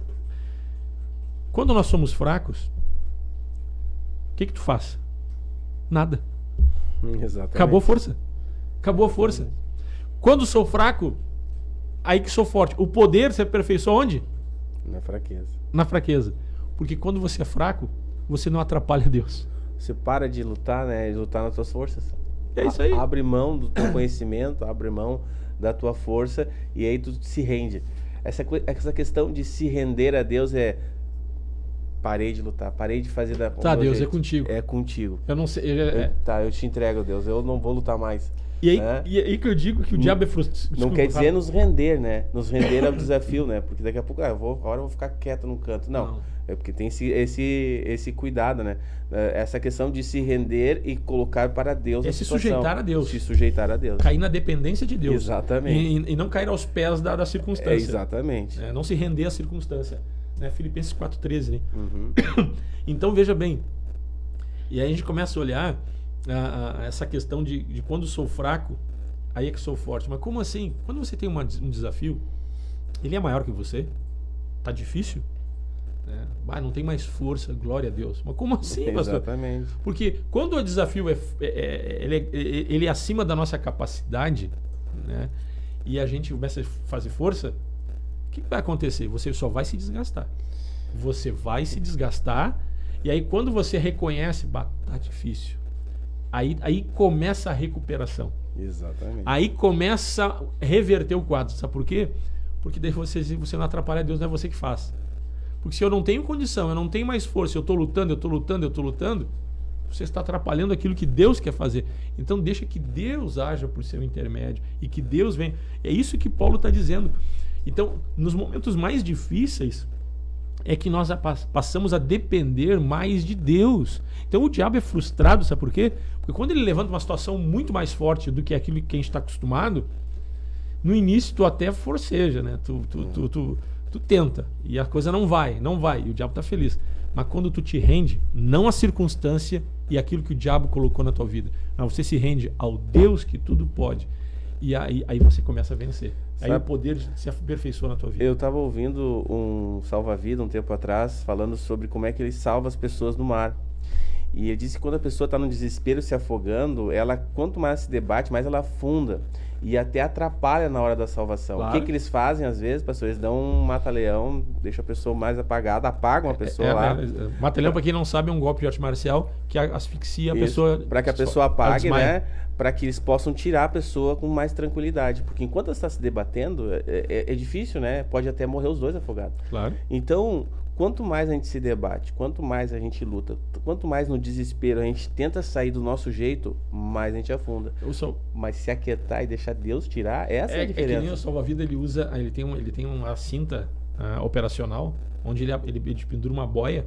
Quando nós somos fracos, o que tu faz? Nada. Exatamente. Acabou a força. Acabou a força. Quando sou fraco, aí que sou forte. O poder se aperfeiçoa onde? Na fraqueza. Na fraqueza. Porque quando você é fraco, você não atrapalha Deus. Você para de lutar, né? De lutar nas tuas forças. É isso aí. Abre mão do teu conhecimento, abre mão da tua força, e aí tu se rende. Essa questão de se render a Deus é: parei de lutar, parei de fazer da... Tá, Deus, jeito. É contigo. É contigo. Eu não sei... Tá, eu te entrego, Deus, eu não vou lutar mais. E aí que eu digo que o diabo é frustrado. Não quer dizer nos render, né? Nos render ao desafio, né? Porque daqui a pouco, agora eu vou ficar quieto num canto. Não. É porque tem esse cuidado, né? Essa questão de se render e colocar para Deus a situação. Sujeitar a Deus. Se sujeitar a Deus. Cair na dependência de Deus. Exatamente. E não cair aos pés da circunstância. Exatamente. Não se render à circunstância. Né? Filipenses 4,13, né? Uhum. Então, veja bem. E aí a gente começa a olhar essa questão de quando sou fraco, aí é que sou forte. Mas como assim? Quando você tem um desafio, ele é maior que você? Tá difícil? Não tem mais força, glória a Deus. Mas como assim, pastor? Exatamente. Porque quando o desafio ele é acima da nossa capacidade, né, e a gente começa a fazer força, o que vai acontecer? Você só vai se desgastar. Você vai se desgastar, e aí quando você reconhece, tá difícil, aí começa a recuperação. Exatamente. Aí começa a reverter o quadro. Sabe por quê? Porque daí você não atrapalha Deus, não é você que faz. Porque se eu não tenho condição, eu não tenho mais força, eu estou lutando, você está atrapalhando aquilo que Deus quer fazer. Então deixa que Deus haja por seu intermédio e que Deus venha. É isso que Paulo está dizendo. Então, nos momentos mais difíceis, é que nós passamos a depender mais de Deus. Então o diabo é frustrado, sabe por quê? Porque quando ele levanta uma situação muito mais forte do que aquilo que a gente está acostumado, no início tu até forceja, né? Tu tenta, e a coisa não vai, e o diabo está feliz. Mas quando tu te rende, não à circunstância e aquilo que o diabo colocou na tua vida, mas você se rende ao Deus que tudo pode, e aí você começa a vencer. Aí o poder se aperfeiçoa na tua vida. Eu estava ouvindo um salva-vida um tempo atrás, falando sobre como é que ele salva as pessoas no mar. E ele disse que quando a pessoa está no desespero, se afogando, ela, quanto mais se debate, mais ela afunda. E até atrapalha na hora da salvação. Claro. O que eles fazem, às vezes, pastor? Eles dão um mata-leão, deixam a pessoa mais apagada, apagam a pessoa lá. Mata-leão, para quem não sabe, é um golpe de arte marcial que asfixia a pessoa. Para que a pessoa apague, né? Para que eles possam tirar a pessoa com mais tranquilidade. Porque enquanto ela está se debatendo, é difícil, né? Pode até morrer os dois afogados. Claro. Então, quanto mais a gente se debate, quanto mais a gente luta, quanto mais no desespero a gente tenta sair do nosso jeito, mais a gente afunda. Mas se aquietar e deixar Deus tirar, essa é a diferença. É que nem o salva-vida, ele tem uma cinta operacional, onde ele pendura uma boia.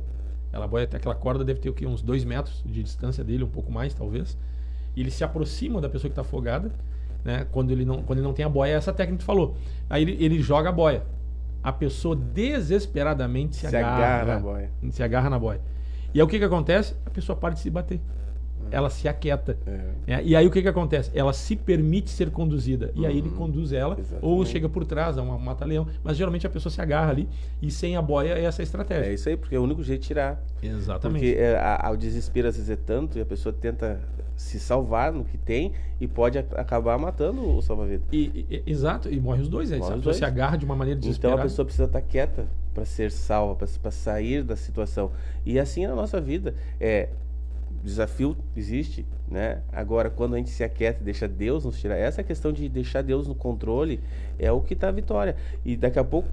Aquela corda deve ter o quê? Uns 2 metros de distância dele, um pouco mais talvez. E ele se aproxima da pessoa que está afogada, né? Quando ele não tem a boia, é essa técnica que tu falou. Aí ele joga a boia. A pessoa desesperadamente se agarra na boia. E aí o que acontece? A pessoa para de se bater. Ela se aquieta. E aí o que acontece? Ela se permite ser conduzida. E aí ele conduz ela, ou chega por trás, um mata-leão. Mas geralmente a pessoa se agarra ali, e sem a boia é essa a estratégia. É isso aí, porque é o único jeito de tirar. Exatamente. Porque o desespero às vezes é tanto, e a pessoa tenta se salvar no que tem, e pode acabar matando o salva-vida. Exato, e morre os dois. A pessoa se agarra de uma maneira desesperada. Então a pessoa precisa estar quieta para ser salva, para sair da situação. E assim é na nossa vida. Desafio existe, né? Agora, quando a gente se aquieta e deixa Deus nos tirar, essa questão de deixar Deus no controle é o que dá a vitória. E daqui a pouco,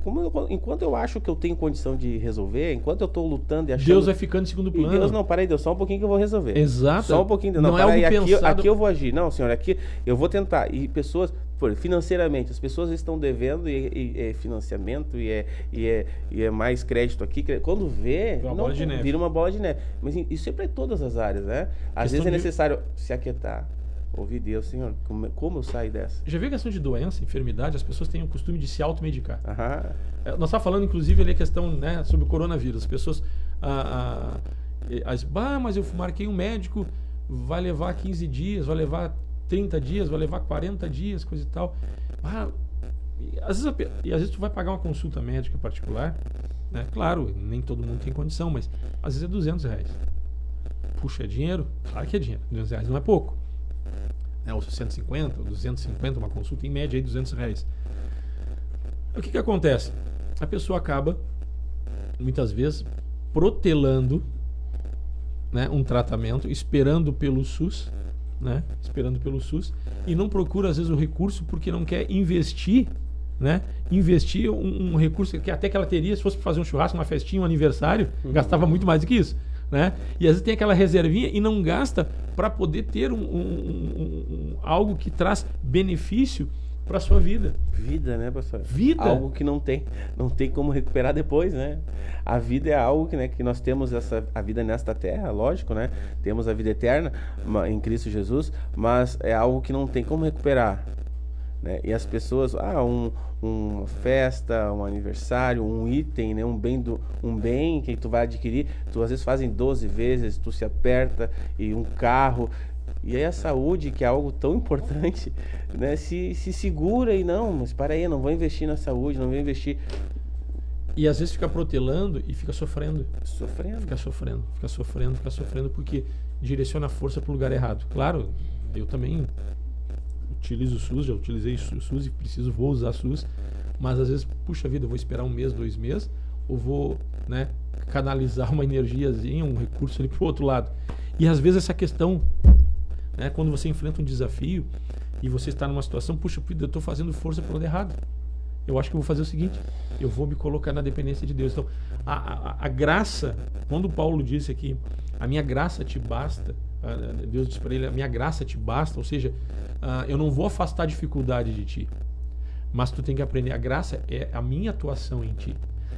enquanto eu acho que eu tenho condição de resolver, enquanto eu estou lutando e achando... Deus vai ficando em segundo plano. E Deus, não, para aí, Deus, só um pouquinho que eu vou resolver. Exato. Só um pouquinho. Não é algo pensado. Aqui eu vou agir. Não, senhor, aqui eu vou tentar. E pessoas... financeiramente, as pessoas estão devendo e é financiamento e é mais crédito aqui. Quando vê, vira uma bola de neve. Mas isso é para todas as áreas, né? Às vezes é necessário se aquietar, ouvir Deus, Senhor, como eu saio dessa? Já viu a questão de doença, enfermidade? As pessoas têm o costume de se automedicar. Nós estávamos falando, inclusive, ali a questão, né, sobre o coronavírus. As pessoas... mas eu marquei um médico, vai levar 15 dias, vai levar 30 dias, vai levar 40 dias, coisa e tal. Às vezes tu vai pagar uma consulta médica particular, né? Claro, nem todo mundo tem condição, mas às vezes é R$200. Puxa, é dinheiro? Claro que é dinheiro. R$200 não é pouco. Ou 150, ou 250, uma consulta em média aí R$200. O que acontece? A pessoa acaba, muitas vezes, protelando, né, um tratamento, esperando pelo SUS, né? Esperando pelo SUS, e não procura às vezes o recurso porque não quer investir, né? Investir um recurso que até que ela teria se fosse fazer um churrasco, uma festinha, um aniversário, gastava muito mais do que isso, né? E às vezes tem aquela reservinha e não gasta para poder ter algo que traz benefício para sua vida. Vida, né, pastor? Vida. Algo que não tem como recuperar depois, né? A vida é algo que, né, que nós temos a vida nesta terra, lógico, né? Temos a vida eterna em Cristo Jesus, mas é algo que não tem como recuperar, né? E as pessoas, uma festa, um aniversário, um item, né, um bem que tu vai adquirir, tu às vezes fazem 12 vezes, tu se aperta, e um carro. E aí a saúde, que é algo tão importante, né, se segura e mas para aí, eu não vou investir na saúde, não vou investir. E às vezes fica protelando e fica sofrendo. Fica sofrendo porque direciona a força para o lugar errado. Claro, eu também utilizo o SUS, já utilizei o SUS e vou usar SUS, mas às vezes, puxa vida, eu vou esperar 1 mês, 2 meses, ou vou, né, canalizar uma energiazinha, um recurso ali para o outro lado. E às vezes essa questão, né, quando você enfrenta um desafio e você está numa situação, puxa vida, eu estou fazendo força para o lado errado. Eu acho que eu vou fazer o seguinte, eu vou me colocar na dependência de Deus. Então, a graça, quando Paulo disse aqui, a minha graça te basta, Deus disse para ele, a minha graça te basta, ou seja, eu não vou afastar a dificuldade de ti, Mas tu tem que aprender. A graça é a minha atuação em ti.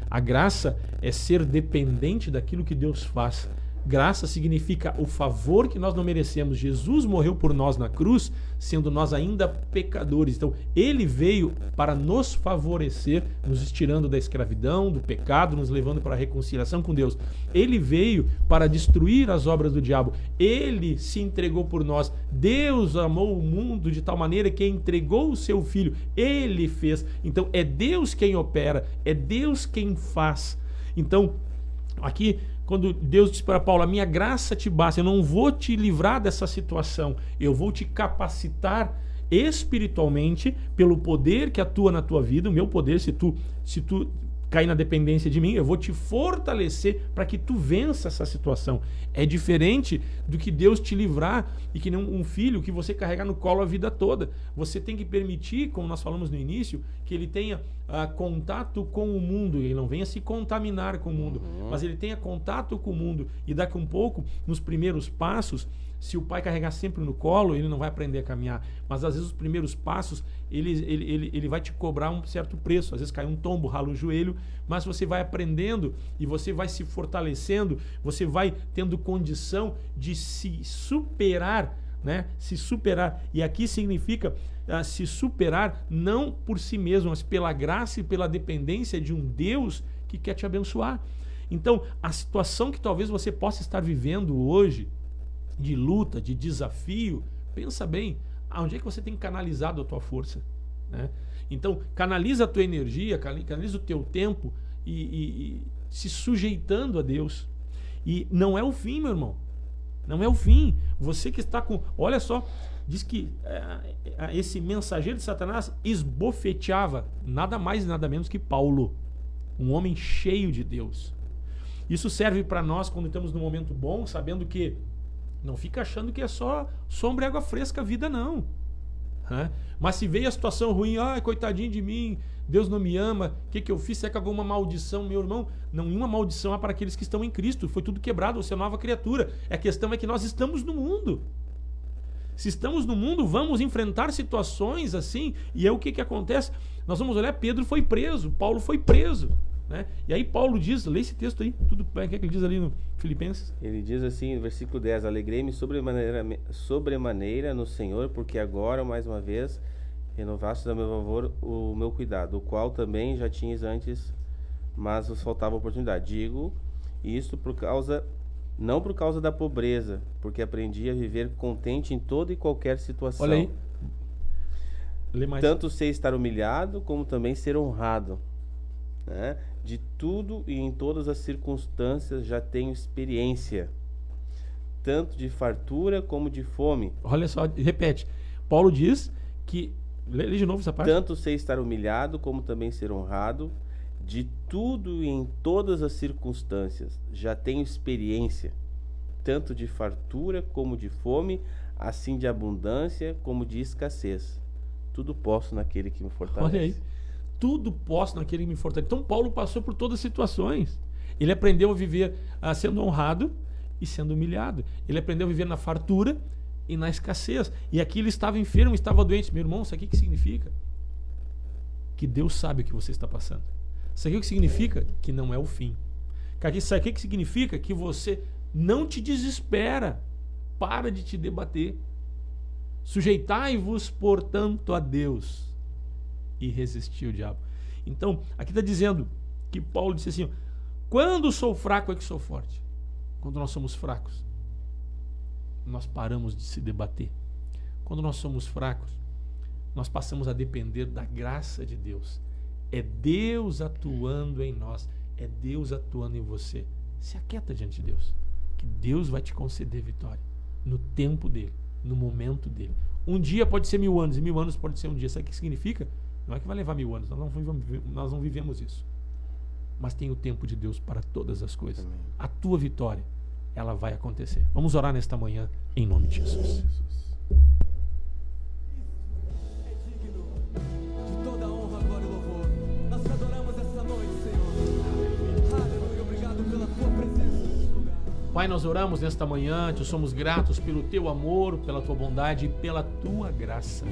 A graça é ser dependente daquilo que Deus faz. Graça significa o favor que nós não merecemos. Jesus morreu por nós na cruz, sendo nós ainda pecadores. Então, ele veio para nos favorecer, nos tirando da escravidão, do pecado, nos levando para a reconciliação com Deus. Ele veio para destruir as obras do diabo. Ele se entregou por nós. Deus amou o mundo de tal maneira que entregou o seu Filho. Ele fez. Então, é Deus quem opera, é Deus quem faz. Então, aqui, quando Deus diz para Paulo, a minha graça te basta, eu não vou te livrar dessa situação, eu vou te capacitar espiritualmente pelo poder que atua na tua vida, o meu poder, se tu cair na dependência de mim, eu vou te fortalecer para que tu vença essa situação. É diferente do que Deus te livrar e que nem um filho que você carregar no colo a vida toda. Você tem que permitir, como nós falamos no início, que ele tenha contato com o mundo, ele não venha se contaminar com o mundo, mas ele tenha contato com o mundo, e daqui a um pouco, nos primeiros passos, se o pai carregar sempre no colo, ele não vai aprender a caminhar. Mas às vezes os primeiros passos, ele vai te cobrar um certo preço. Às vezes cai um tombo, rala o joelho, mas você vai aprendendo e você vai se fortalecendo, você vai tendo condição de se superar, né? Se superar. E aqui significa se superar não por si mesmo, mas pela graça e pela dependência de um Deus que quer te abençoar. Então, a situação que talvez você possa estar vivendo hoje, de luta, de desafio, pensa bem, aonde é que você tem canalizado a tua força, né? Então, canaliza a tua energia, canaliza o teu tempo e se sujeitando a Deus. E não é o fim, meu irmão. Não é o fim. Você que está com... Olha só, diz que esse mensageiro de Satanás esbofeteava nada mais e nada menos que Paulo, um homem cheio de Deus. Isso serve para nós quando estamos num momento bom, sabendo que não fica achando que é só sombra e água fresca a vida, não. Mas se veio a situação ruim, coitadinho de mim, Deus não me ama, o que eu fiz? Será que alguma maldição? Meu irmão, nenhuma maldição há para aqueles que estão em Cristo. Foi tudo quebrado, você é nova criatura. A questão é que nós estamos no mundo. Se estamos no mundo, vamos enfrentar situações assim. E é o que acontece? Nós vamos olhar, Pedro foi preso, Paulo foi preso, né? E aí Paulo diz, lê esse texto aí, tudo o que ele diz ali no Filipenses. Ele diz assim, no versículo 10, alegrei-me sobremaneira no Senhor, porque agora, mais uma vez, renovastes a meu favor o meu cuidado, o qual também já tinhas antes, mas vos faltava oportunidade. Digo isto não por causa da pobreza, porque aprendi a viver contente em toda e qualquer situação. Olha aí. Lê mais. Tanto sei estar humilhado, como também ser honrado, né? De tudo e em todas as circunstâncias já tenho experiência, tanto de fartura como de fome. Olha só, repete. Paulo diz que... Lê de novo essa parte. Tanto sei estar humilhado, como também ser honrado, de tudo e em todas as circunstâncias já tenho experiência, tanto de fartura como de fome, assim de abundância como de escassez. Tudo posso naquele que me fortalece. Olha aí. Tudo posso naquele que me fortalece. Então Paulo passou por todas as situações. Ele aprendeu a viver sendo honrado e sendo humilhado. Ele aprendeu a viver na fartura e na escassez. E aqui ele estava enfermo, estava doente. Meu irmão, isso aqui que significa? Que Deus sabe o que você está passando. Isso aqui o que significa? Que não é o fim. Isso aqui que significa? Que você não te desespera. Para de te debater. Sujeitai-vos, portanto, a Deus e resistir o diabo. Então, aqui está dizendo que Paulo disse assim, quando sou fraco é que sou forte. Quando nós somos fracos, nós paramos de se debater. Quando nós somos fracos, nós passamos a depender da graça de Deus. É Deus atuando em nós, é Deus atuando em você. Se aquieta diante de Deus, que Deus vai te conceder vitória no tempo dele, no momento dele. Um dia pode ser 1000 anos, e 1000 anos pode ser um dia. Sabe o que significa? Não é que vai levar 1000 anos, nós não vivemos isso. Mas tem o tempo de Deus para todas as coisas. Amém. A tua vitória, ela vai acontecer. Vamos orar nesta manhã, em nome de Jesus. É digno de toda a honra, glória e louvor. Nós te adoramos esta noite, Senhor. Aleluia, obrigado pela tua presença neste lugar. Pai, nós oramos nesta manhã, te somos gratos pelo teu amor, pela tua bondade e pela tua graça.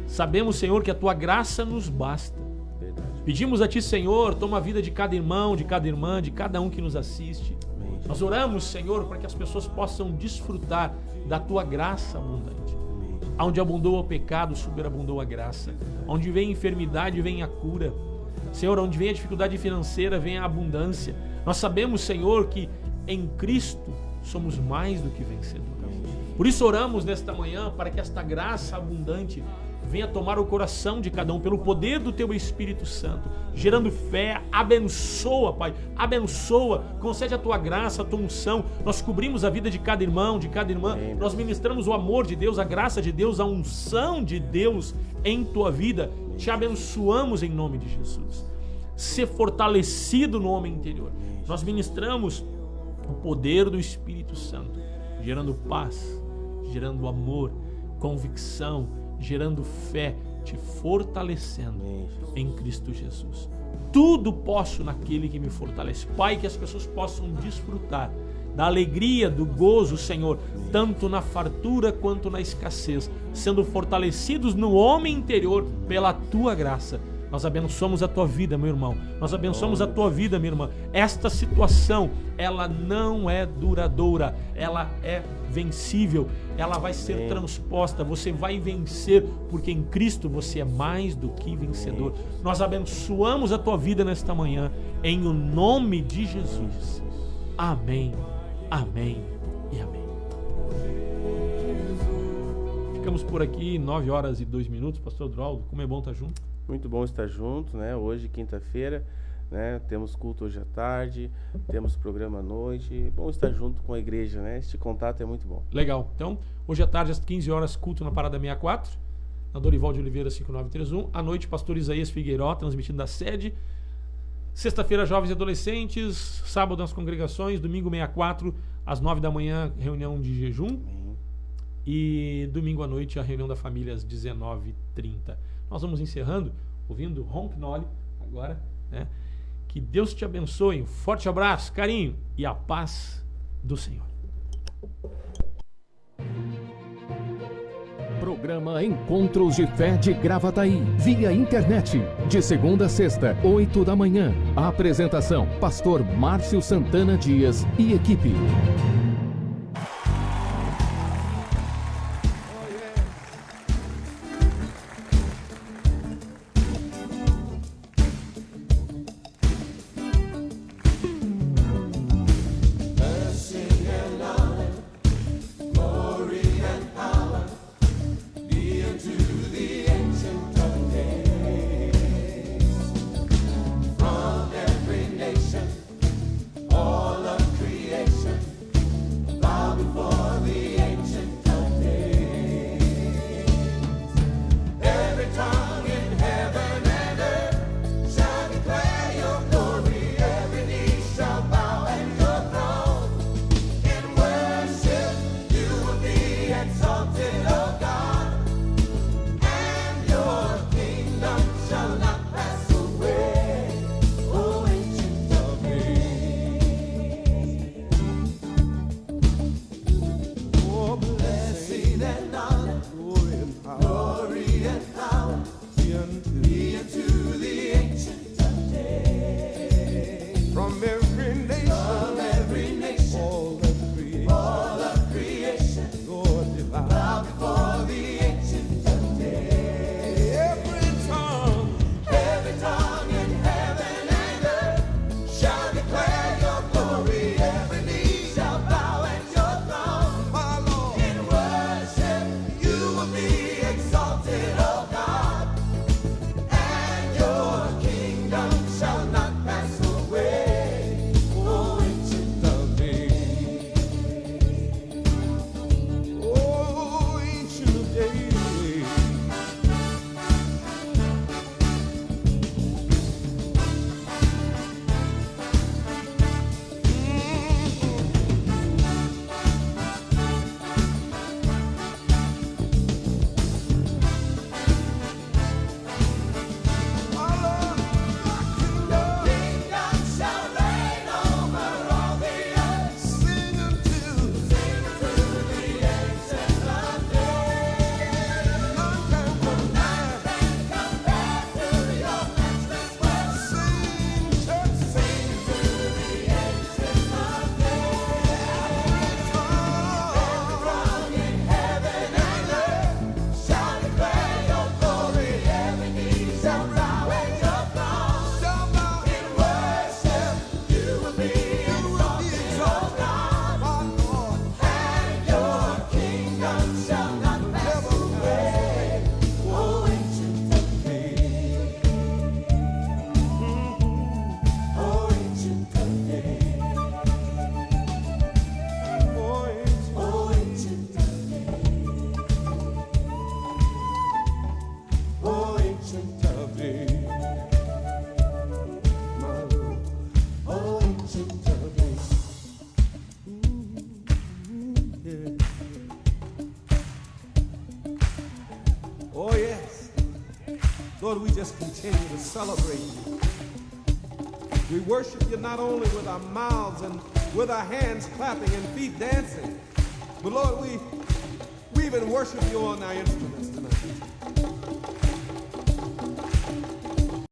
Sabemos, Senhor, que a tua graça nos basta. Verdade. Pedimos a ti, Senhor, toma a vida de cada irmão, de cada irmã, de cada um que nos assiste. Amém. Nós oramos, Senhor, para que as pessoas possam desfrutar da tua graça abundante. Amém. Onde abundou o pecado, superabundou a graça. Onde vem a enfermidade, vem a cura. Senhor, onde vem a dificuldade financeira, vem a abundância. Nós sabemos, Senhor, que em Cristo somos mais do que vencedores. Por isso oramos nesta manhã para que esta graça abundante venha tomar o coração de cada um pelo poder do teu Espírito Santo, gerando fé. Abençoa, Pai, abençoa, concede a tua graça, a tua unção. Nós cobrimos a vida de cada irmão, de cada irmã. Amém. Nós ministramos o amor de Deus, a graça de Deus, a unção de Deus em tua vida. Te abençoamos em nome de Jesus. Ser fortalecido no homem interior. Nós ministramos o poder do Espírito Santo, gerando paz, gerando amor, convicção, gerando fé, te fortalecendo em Cristo Jesus. Tudo posso naquele que me fortalece. Pai, que as pessoas possam desfrutar da alegria, do gozo, Senhor, tanto na fartura quanto na escassez, sendo fortalecidos no homem interior pela tua graça. Nós abençoamos a tua vida, meu irmão. Nós abençoamos a tua vida, minha irmã. Esta situação, ela não é duradoura, ela é vencível, ela vai ser transposta, você vai vencer, porque em Cristo você é mais do que vencedor. Nós abençoamos a tua vida nesta manhã, em o nome de Jesus. Amém, amém e amém. Ficamos por aqui, 9 horas e 2 minutos. Pastor Droldo, como é bom estar junto. Muito bom estar junto, né? Hoje, quinta-feira, né? Temos culto hoje à tarde, temos programa à noite. Bom estar junto com a igreja, né? Este contato é muito bom. Legal. Então, hoje à tarde, às 15 horas, culto na Parada 64, na Dorival de Oliveira 5931. À noite, pastor Isaías Figueiró, transmitindo da sede. Sexta-feira, jovens e adolescentes. Sábado, nas congregações. Domingo, 64, às 9 da manhã, reunião de jejum. Amém. E domingo à noite, a reunião da família às 19h30. Nós vamos encerrando, ouvindo Ron Knoll agora, né? Que Deus te abençoe, um forte abraço, carinho e a paz do Senhor. Programa Encontros de Fé de Gravataí, via internet, de segunda a sexta, 8 da manhã. A apresentação, pastor Márcio Santana Dias e equipe. Oh, yes. Lord, we just continue to celebrate you. We worship you not only with our mouths and with our hands clapping and feet dancing, but Lord, we even worship you on our instruments